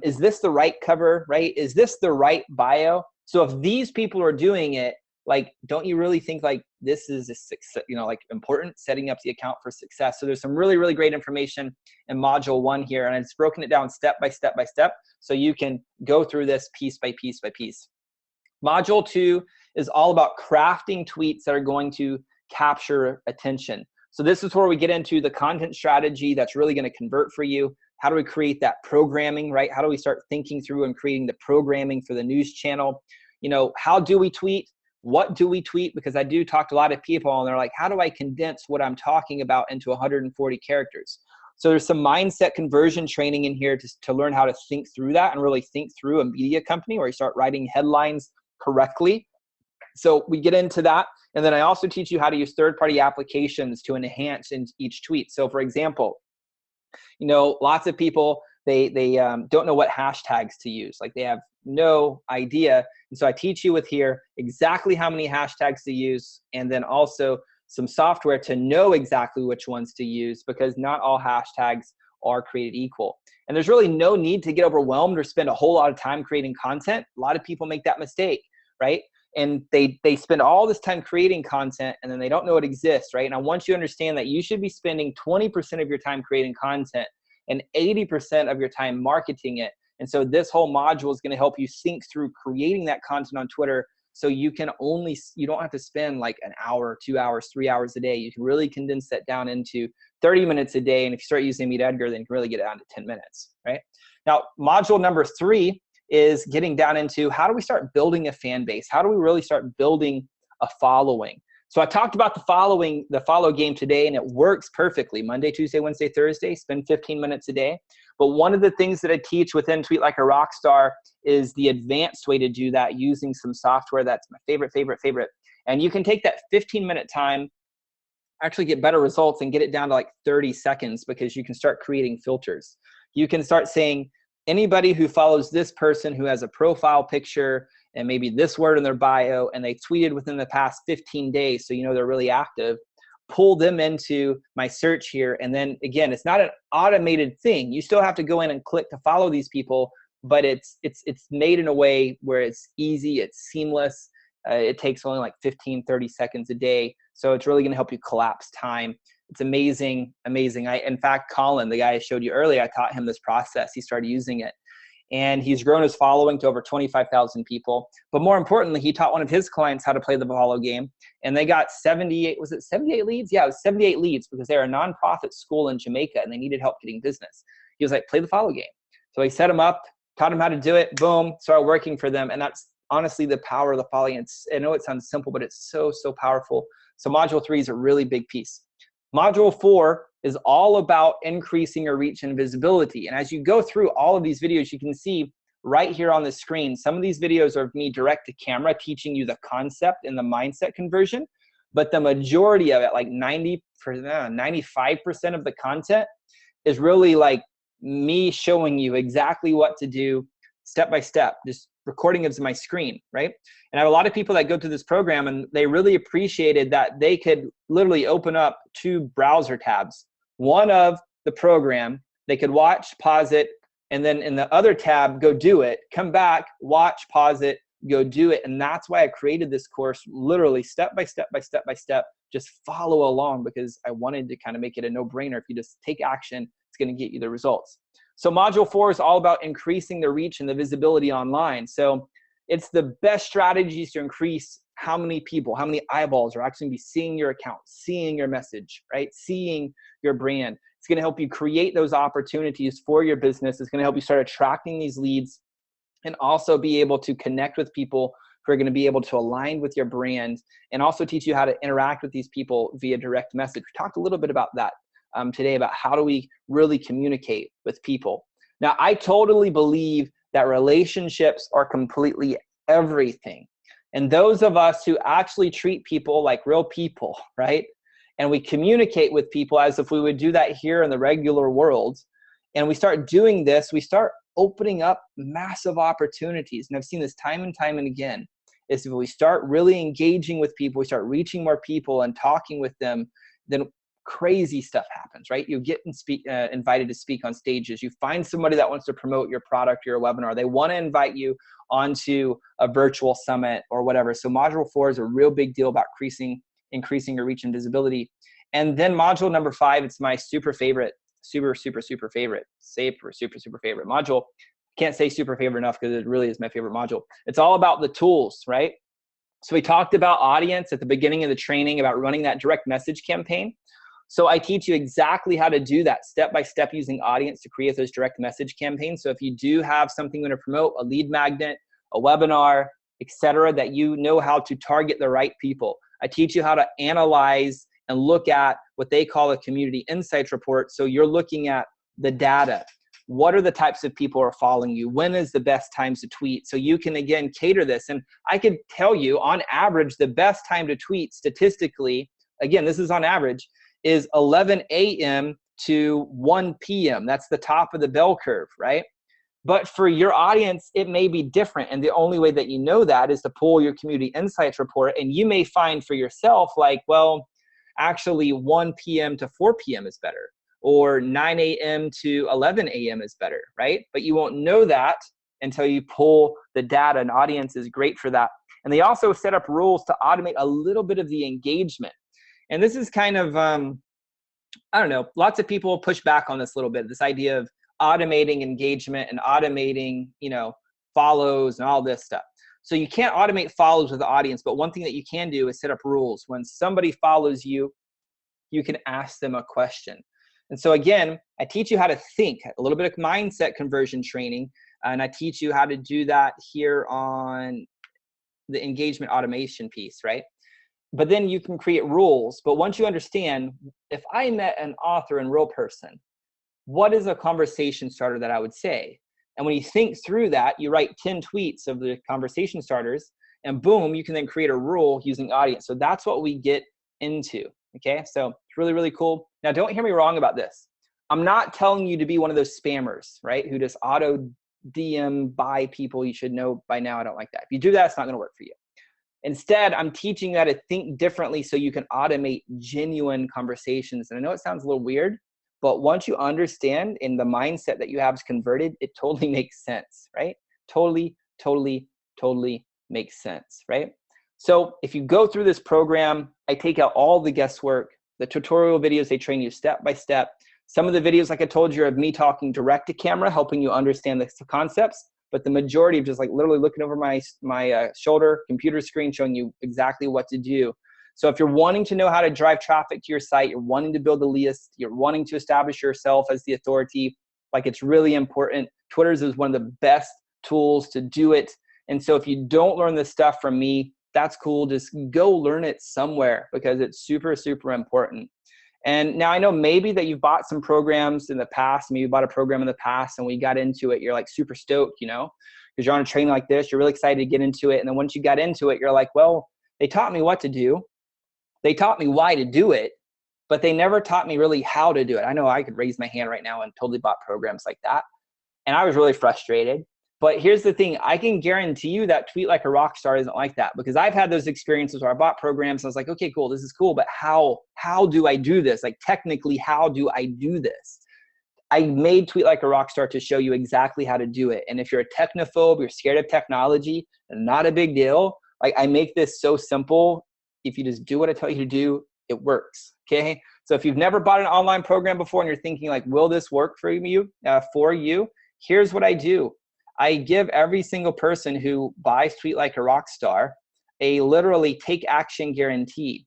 Is this the right cover, right? Is this the right bio? So if these people are doing it, like, don't you really think like this is a success, like important, setting up the account for success? So there's some really, really great information in module 1 here, and it's broken it down step by step by step, so you can go through this piece by piece by piece. Module 2 is all about crafting tweets that are going to capture attention. So this is where we get into the content strategy that's really going to convert for you. How do we create that programming, right? How do we start thinking through and creating the programming for the news channel? How do we tweet? What do we tweet? Because I do talk to a lot of people and they're like, how do I condense what I'm talking about into 140 characters? So there's some mindset conversion training in here to learn how to think through that and really think through a media company where you start writing headlines correctly. So we get into that. And then I also teach you how to use third-party applications to enhance in each tweet. So for example, lots of people, they don't know what hashtags to use. Like they have no idea. And so I teach you with here exactly how many hashtags to use, and then also some software to know exactly which ones to use, because not all hashtags are created equal. And there's really no need to get overwhelmed or spend a whole lot of time creating content. A lot of people make that mistake, right? And they spend all this time creating content and then they don't know it exists, right? And I want you to understand that you should be spending 20% of your time creating content and 80% of your time marketing it. And so this whole module is going to help you think through creating that content on Twitter, so you don't have to spend like an hour, 2 hours, 3 hours a day. You can really condense that down into 30 minutes a day. And if you start using Meet Edgar, then you can really get it down to 10 minutes, right? Now, module number 3 is getting down into how do we start building a fan base? How do we really start building a following? So I talked about the follow game today, and it works perfectly. Monday, Tuesday, Wednesday, Thursday, spend 15 minutes a day. But one of the things that I teach within Tweet Like a Rockstar is the advanced way to do that using some software that's my favorite. And you can take that 15-minute time, actually get better results and get it down to like 30 seconds, because you can start creating filters. You can start saying, anybody who follows this person who has a profile picture and maybe this word in their bio and they tweeted within the past 15 days, so they're really active, pull them into my search here. And then again, it's not an automated thing. You still have to go in and click to follow these people, but it's made in a way where it's easy, it's seamless. It takes only like 15, 30 seconds a day. So it's really going to help you collapse time. It's amazing. In fact, Colin, the guy I showed you earlier, I taught him this process. He started using it, and he's grown his following to over 25,000 people. But more importantly, he taught one of his clients how to play the follow game, and they got 78 leads? Yeah, it was 78 leads, because they're a nonprofit school in Jamaica and they needed help getting business. He was like, play the follow game. So he set him up, taught him how to do it, boom, started working for them. And that's honestly the power of the following. I know it sounds simple, but it's so powerful. So module 3 is a really big piece. Module 4 is all about increasing your reach and visibility. And as you go through all of these videos, you can see right here on the screen, some of these videos are of me direct to camera teaching you the concept and the mindset conversion. but the majority of it, like 90%, 95% of the content is really like me showing you exactly what to do step by step, just recording of my screen, right? And I have a lot of people that go through this program and they really appreciated that they could literally open up 2 browser tabs. One of the program, they could watch, pause it, and then in the other tab, go do it, come back, watch, pause it, go do it. And that's why I created this course literally step by step by step by step, just follow along, because I wanted to kind of make it a no-brainer. If you just take action, it's going to get you the results. So module 4 is all about increasing the reach and the visibility online. So it's the best strategies to increase how many people, how many eyeballs are actually going to be seeing your account, seeing your message, right? Seeing your brand. It's going to help you create those opportunities for your business. It's going to help you start attracting these leads and also be able to connect with people who are going to be able to align with your brand, and also teach you how to interact with these people via direct message. We talked a little bit about that today, about how do we really communicate with people. Now, I totally believe that relationships are completely everything. And those of us who actually treat people like real people, right? And we communicate with people as if we would do that here in the regular world, and we start doing this, we start opening up massive opportunities. And I've seen this time and time and again, is if we start really engaging with people, we start reaching more people and talking with them, then crazy stuff happens, right? You get invited to speak on stages. You find somebody that wants to promote your product or your webinar. They want to invite you onto a virtual summit or whatever. So module 4 is a real big deal about increasing your reach and visibility. And then module number 5, it's my super favorite, super favorite module. Can't say super favorite enough because it really is my favorite module. It's all about the tools, right? So we talked about audience at the beginning of the training, about running that direct message campaign. So I teach you exactly how to do that step by step using audience to create those direct message campaigns. So if you do have something you want to promote, a lead magnet, a webinar, etc., that you know how to target the right people. I teach you how to analyze and look at what they call a community insights report. So you're looking at the data. What are the types of people who are following you? When is the best times to tweet? So you can, again, cater this. And I could tell you, on average, the best time to tweet statistically, again, this is on average, is 11 a.m. to 1 p.m. That's the top of the bell curve, right? But for your audience, it may be different. And the only way that you know that is to pull your community insights report. And you may find for yourself, like, well, actually 1 p.m. to 4 p.m. is better, or 9 a.m. to 11 a.m. is better, right? But you won't know that until you pull the data, and audience is great for that. And they also set up rules to automate a little bit of the engagement. And this is kind of, I don't know, lots of people push back on this a little bit, this idea of automating engagement and automating, follows and all this stuff. So you can't automate follows with the audience, but one thing that you can do is set up rules. When somebody follows you, you can ask them a question. And so again, I teach you how to think, a little bit of mindset conversion training, and I teach you how to do that here on the engagement automation piece, right? But then you can create rules. But once you understand, if I met an author in real person, what is a conversation starter that I would say? And when you think through that, you write 10 tweets of the conversation starters, and boom, you can then create a rule using audience. So that's what we get into, okay? So it's really, really cool. Now, don't hear me wrong about this. I'm not telling you to be one of those spammers, right, who just auto DM by people you should know by now. I don't like that. If you do that, it's not going to work for you. Instead, I'm teaching you how to think differently so you can automate genuine conversations. And I know it sounds a little weird, but once you understand and the mindset that you have is converted, it totally makes sense, right? Totally makes sense, right? So if you go through this program, I take out all the guesswork, the tutorial videos, they train you step by step. Some of the videos, like I told you, are of me talking direct to camera, helping you understand the concepts. But the majority of just like literally looking over my shoulder, computer screen, showing you exactly what to do. So if you're wanting to know how to drive traffic to your site, you're wanting to build a list, you're wanting to establish yourself as the authority, like it's really important. Twitter's is one of the best tools to do it. And so if you don't learn this stuff from me, that's cool. Just go learn it somewhere because it's super important. And now I know maybe that you've bought some programs in the past. Maybe you bought a program in the past and when you got into it, you're like super stoked, because you're on a training like this, you're really excited to get into it. And then once you got into it, you're like, well, they taught me what to do. They taught me why to do it, but they never taught me really how to do it. I know I could raise my hand right now and totally bought programs like that. And I was really frustrated. But here's the thing, I can guarantee you that Tweet Like a Rockstar isn't like that, because I've had those experiences where I bought programs and I was like, okay, cool, this is cool, but how do I do this? Like technically, how do I do this? I made Tweet Like a Rockstar to show you exactly how to do it. And if you're a technophobe, you're scared of technology, not a big deal. Like I make this so simple. If you just do what I tell you to do, it works, okay? So if you've never bought an online program before and you're thinking like, will this work for you? Here's what I do. I give every single person who buys Tweet Like a Rockstar a literally take action guarantee.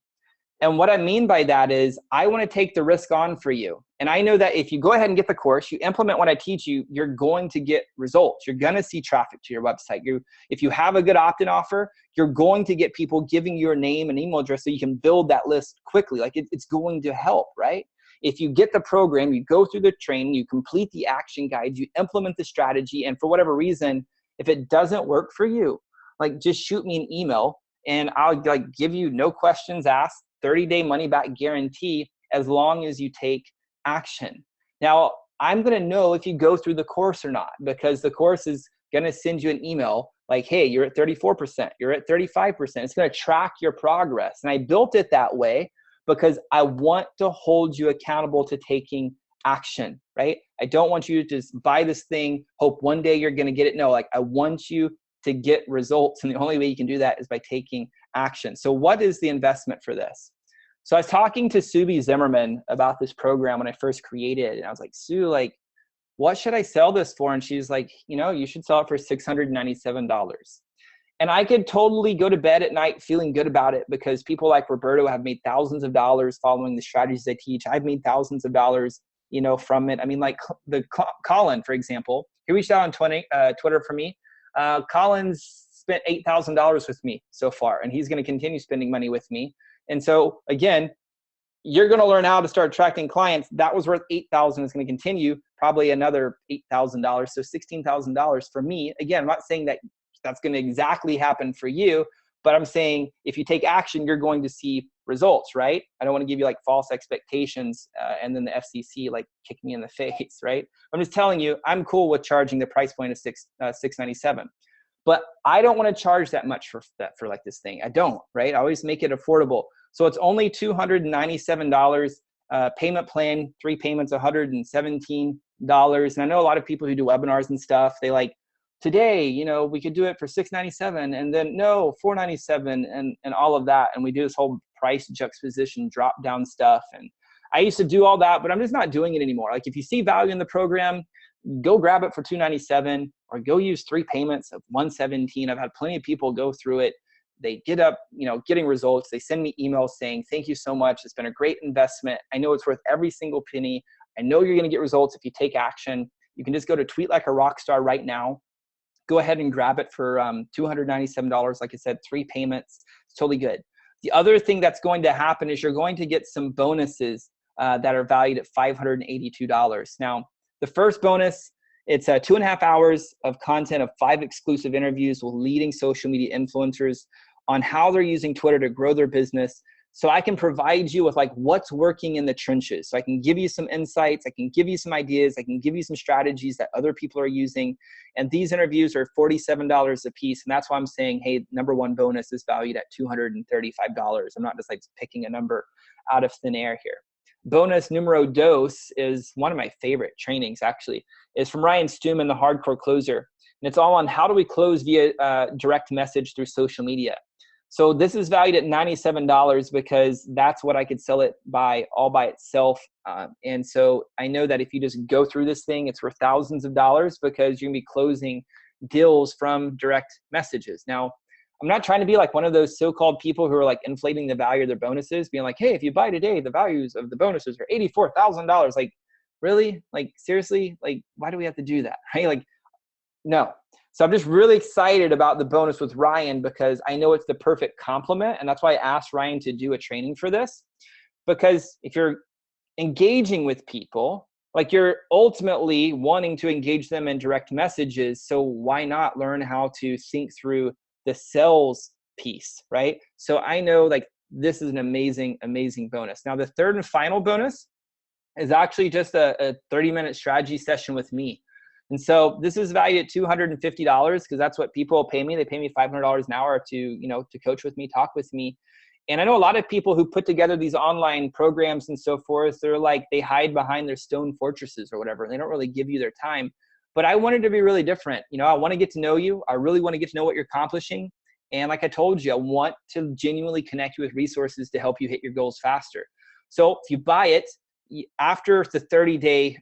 And what I mean by that is I want to take the risk on for you. And I know that if you go ahead and get the course, you implement what I teach you, you're going to get results. You're going to see traffic to your website. If you have a good opt-in offer, you're going to get people giving your name and email address so you can build that list quickly. Like it's going to help, right? If you get the program, you go through the training, you complete the action guides, you implement the strategy, and for whatever reason, if it doesn't work for you, like just shoot me an email and I'll like give you no questions asked, 30-day money back guarantee as long as you take action. Now, I'm going to know if you go through the course or not, because the course is going to send you an email like, hey, you're at 34%, you're at 35%. It's going to track your progress. And I built it that way because I want to hold you accountable to taking action, right? I don't want you to just buy this thing, hope one day you're going to get it. No, like I want you to get results. And the only way you can do that is by taking action. So what is the investment for this? So I was talking to Subi Zimmerman about this program when I first created it. And I was like, Sue, like, what should I sell this for? And she's like, you should sell it for $697. And I could totally go to bed at night feeling good about it because people like Roberto have made thousands of dollars following the strategies I teach. I've made thousands of dollars, from it. I mean, like Colin, for example, he reached out on Twitter for me. Colin's spent $8,000 with me so far, and he's going to continue spending money with me. And so again, you're going to learn how to start attracting clients. That was worth $8,000. It's going to continue probably another $8,000. So $16,000 for me. Again, I'm not saying that that's going to exactly happen for you, but I'm saying if you take action, you're going to see results, right? I don't want to give you like false expectations and then the FCC like kick me in the face, right? I'm just telling you, I'm cool with charging the price point of $697. But I don't want to charge that much for like this thing. I don't, right? I always make it affordable. So it's only $297, payment plan, 3 payments, $117. And I know a lot of people who do webinars and stuff, they like, today, we could do it for $697 and then no, $497 and all of that. And we do this whole price juxtaposition drop down stuff. And I used to do all that, but I'm just not doing it anymore. Like if you see value in the program, go grab it for $297 or go use 3 payments of $117. I've had plenty of people go through it. They get up, getting results. They send me emails saying, thank you so much. It's been a great investment. I know it's worth every single penny. I know you're going to get results if you take action. You can just go to Tweet Like a Rockstar right now. Go ahead and grab it for $297. Like I said, 3 payments. It's totally good. The other thing that's going to happen is you're going to get some bonuses that are valued at $582. Now, the first bonus, it's 2.5 hours of content of 5 exclusive interviews with leading social media influencers on how they're using Twitter to grow their business. So I can provide you with like what's working in the trenches. So I can give you some insights. I can give you some ideas. I can give you some strategies that other people are using. And these interviews are $47 a piece. And that's why I'm saying, hey, number 1 bonus is valued at $235. I'm not just like picking a number out of thin air here. Bonus numero dos is one of my favorite trainings, actually. It's from Ryan Stewman, the Hardcore Closer. And it's all on how do we close via direct message through social media. So this is valued at $97 because that's what I could sell it all by itself. And so I know that if you just go through this thing, it's worth thousands of dollars because you're going to be closing deals from direct messages. Now, I'm not trying to be like one of those so-called people who are like inflating the value of their bonuses, being like, hey, if you buy today, the values of the bonuses are $84,000. Like, really? Like, seriously? Like, why do we have to do that? Right? Like, no. So I'm just really excited about the bonus with Ryan because I know it's the perfect complement. And that's why I asked Ryan to do a training for this. Because if you're engaging with people, like you're ultimately wanting to engage them in direct messages. So why not learn how to think through the sales piece, right? So I know like this is an amazing, amazing bonus. Now, the third and final bonus is actually just a 30-minute strategy session with me. And so this is valued at $250 because that's what people pay me. They pay me $500 an hour to coach with me, talk with me. And I know a lot of people who put together these online programs and so forth, they're like, they hide behind their stone fortresses or whatever. They don't really give you their time. But I wanted to be really different. I want to get to know you. I really want to get to know what you're accomplishing. And like I told you, I want to genuinely connect you with resources to help you hit your goals faster. So if you buy it, after the 30-day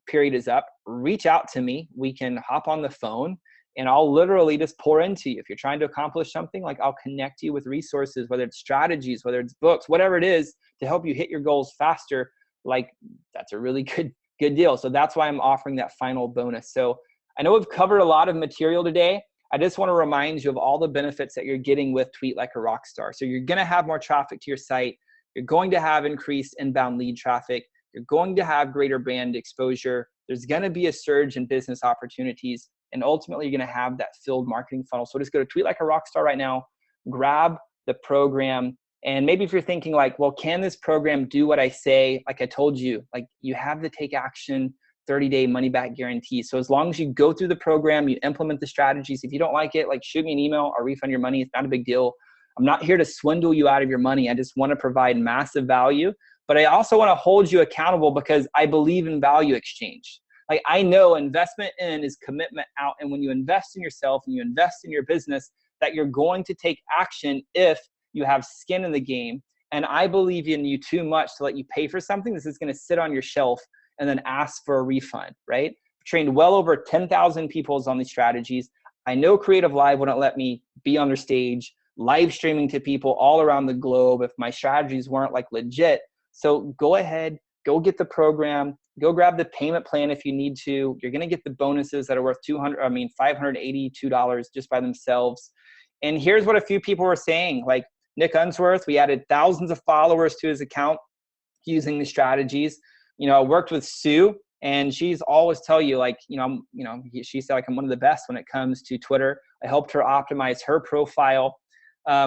period is up, reach out to me. We can hop on the phone and I'll literally just pour into you. If you're trying to accomplish something, like I'll connect you with resources, whether it's strategies, whether it's books, whatever it is to help you hit your goals faster. Like that's a really good deal. So that's why I'm offering that final bonus. So I know we've covered a lot of material today. I just want to remind you of all the benefits that you're getting with Tweet Like a Rockstar. So you're going to have more traffic to your site. You're going to have increased inbound lead traffic. You're going to have greater brand exposure. There's going to be a surge in business opportunities. And ultimately, you're going to have that filled marketing funnel. So just go to Tweet Like a Rockstar right now, grab the program. And maybe if you're thinking like, well, can this program do what I say? Like I told you, like you have the take action 30-day money back guarantee. So as long as you go through the program, you implement the strategies. If you don't like it, like shoot me an email, I'll refund your money. It's not a big deal. I'm not here to swindle you out of your money. I just want to provide massive value, but I also want to hold you accountable because I believe in value exchange. Like I know investment in is commitment out. And when you invest in yourself and you invest in your business, that you're going to take action if you have skin in the game. And I believe in you too much to let you pay for something. This is going to sit on your shelf and then ask for a refund, right? I've trained well over 10,000 people on these strategies. I know Creative Live wouldn't let me be on their stage, live streaming to people all around the globe if my strategies weren't like legit. So go ahead, go get the program, go grab the payment plan if you need to. You're going to get the bonuses that are worth $582 just by themselves. And here's what a few people were saying, like Nick Unsworth, we added thousands of followers to his account using the strategies. I worked with Sue, and she's always tell you like, she said like I'm one of the best when it comes to Twitter. I helped her optimize her profile.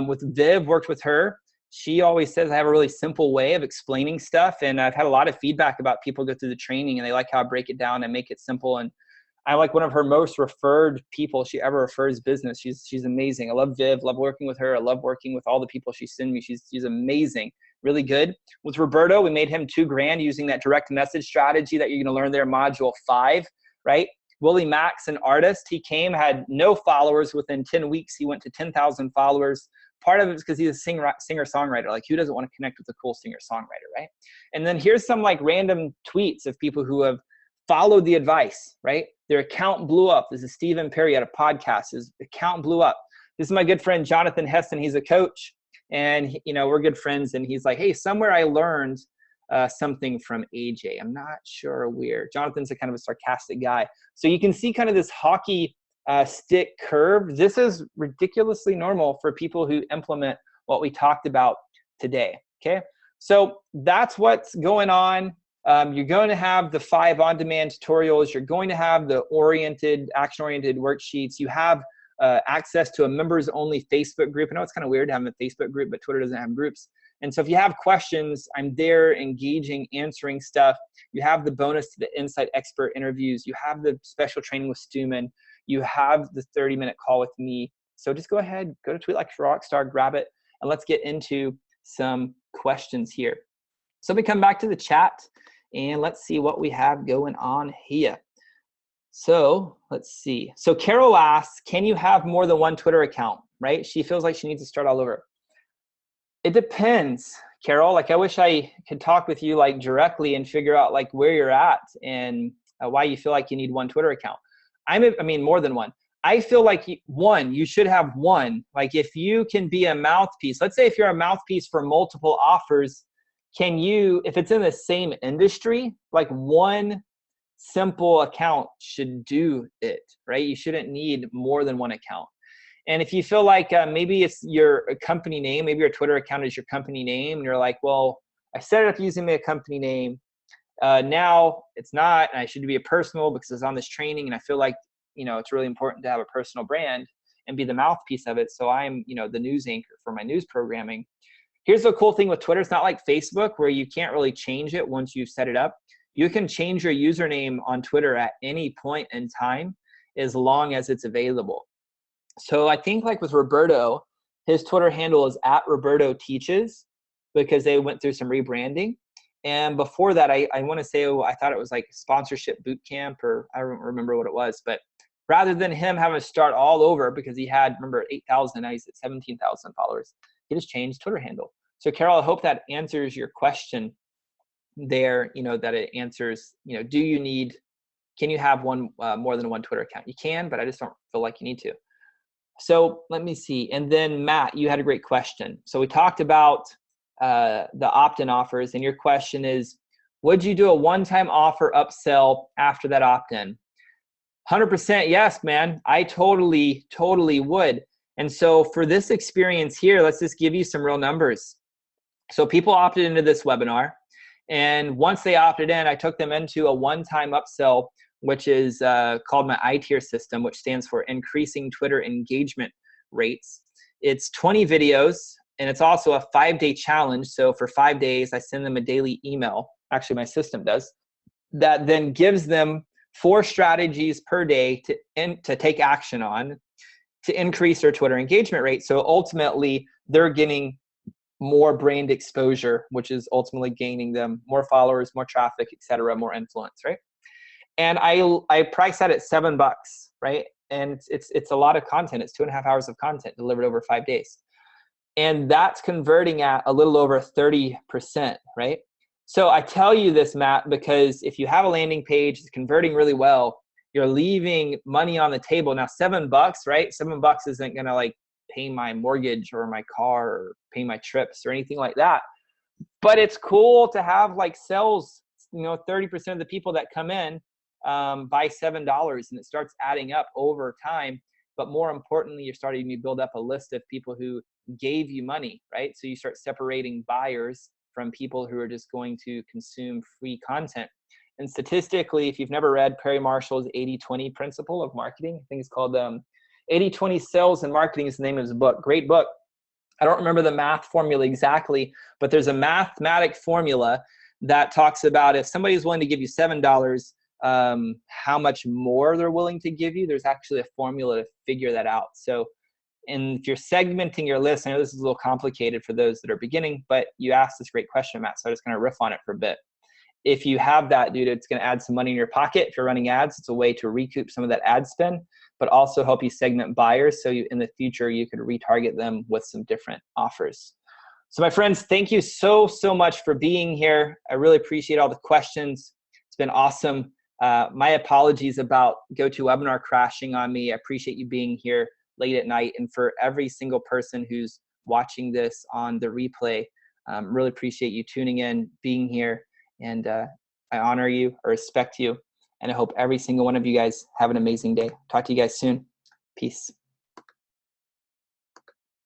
With Viv, worked with her. She always says I have a really simple way of explaining stuff. And I've had a lot of feedback about people go through the training and they like how I break it down and make it simple. And I like one of her most referred people she ever refers business. She's amazing. I love Viv, love working with her. I love working with all the people she sends me. She's amazing, really good. With Roberto, we made him $2,000 using that direct message strategy that you're going to learn there in module 5, right? Willie Max, an artist, he came, had no followers. Within 10 weeks, he went to 10,000 followers. Part of it is because he's a singer-songwriter. Like, who doesn't want to connect with a cool singer-songwriter, right? And then here's some like random tweets of people who have followed the advice, right? Their account blew up. This is Stephen Perry at a podcast. His account blew up. This is my good friend, Jonathan Heston. He's a coach, and we're good friends. And he's like, hey, somewhere I learned something from AJ. I'm not sure where. Jonathan's a kind of a sarcastic guy. So you can see kind of this hockey stick curve. This is ridiculously normal for people who implement what we talked about today, okay? So that's what's going on. You're going to have the 5 on-demand tutorials. You're going to have the action-oriented worksheets. You have access to a members-only Facebook group. I know it's kind of weird to have a Facebook group, but Twitter doesn't have groups. And so if you have questions, I'm there engaging, answering stuff. You have the bonus to the Insight Expert interviews. You have the special training with Stuman. You have the 30-minute call with me. So just go ahead, go to Tweet Like a Rockstar, grab it, and let's get into some questions here. So let me come back to the chat, and let's see what we have going on here. So let's see. So Carol asks, can you have more than one Twitter account, right? She feels like she needs to start all over. It depends, Carol. Like, I wish I could talk with you like directly and figure out like where you're at and why you feel like you need one Twitter account. I mean, more than one. I feel like you should have one. Like, if you can be a mouthpiece, let's say if you're a mouthpiece for multiple offers, can you, if it's in the same industry, like one simple account should do it, right? You shouldn't need more than one account. And if you feel like maybe it's your company name, maybe your Twitter account is your company name, and you're like, well, I set it up using my company name. Now it's not, and I should be a personal because it's on this training, and I feel like, it's really important to have a personal brand and be the mouthpiece of it. So I'm, the news anchor for my news programming. Here's the cool thing with Twitter. It's not like Facebook where you can't really change it once you've set it up. You can change your username on Twitter at any point in time as long as it's available. So I think like with Roberto, his Twitter handle is @RobertoTeaches because they went through some rebranding. And before that, I want to say, I thought it was like sponsorship boot camp, or I don't remember what it was. But rather than him having to start all over because he had, remember, 8,000, now he's at 17,000 followers, he just changed Twitter handle. So Carol, I hope that answers your question there, that it answers, do you need, can you have one more than one Twitter account? You can, but I just don't feel like you need to. So let me see. And then Matt, you had a great question. So we talked about the opt-in offers, and your question is, would you do a one-time offer upsell after that opt-in? 100% yes, man. I totally would. And so for this experience here, let's just give you some real numbers. So people opted into this webinar, and once they opted in, I took them into a one-time upsell, which is called my I-tier system, which stands for Increasing Twitter Engagement Rates. It's 20 videos, and it's also a 5-day challenge. So for 5 days, I send them a daily email. Actually, my system does. That then gives them 4 strategies per day to take action on to increase their Twitter engagement rate. So ultimately, they're getting more brand exposure, which is ultimately gaining them more followers, more traffic, et cetera, more influence, right? And I price that at $7, right? And it's a lot of content. It's 2.5 hours of content delivered over 5 days. And that's converting at a little over 30%, right? So I tell you this, Matt, because if you have a landing page, it's converting really well, you're leaving money on the table. Now, $7, right? $7 isn't gonna like pay my mortgage or my car or pay my trips or anything like that. But it's cool to have like sales, 30% of the people that come in buy $7, and it starts adding up over time. But more importantly, you're starting to build up a list of people who gave you money, right? So you start separating buyers from people who are just going to consume free content. And statistically, if you've never read Perry Marshall's 80-20 principle of marketing, I think it's called 80-20 Sales and Marketing is the name of his book. Great book. I don't remember the math formula exactly, but there's a mathematic formula that talks about if somebody's willing to give you $7, how much more they're willing to give you. There's actually a formula to figure that out. So, and if you're segmenting your list, I know this is a little complicated for those that are beginning, but you asked this great question, Matt, so I'm just going to riff on it for a bit. If you have that, dude, it's going to add some money in your pocket. If you're running ads, it's a way to recoup some of that ad spend, but also help you segment buyers so in the future you could retarget them with some different offers. So my friends, thank you so much for being here. I really appreciate all the questions. It's been awesome. My apologies about GoToWebinar crashing on me. I appreciate you being here late at night. And for every single person who's watching this on the replay, really appreciate you tuning in, being here. And I honor you, I respect you. And I hope every single one of you guys have an amazing day. Talk to you guys soon. Peace.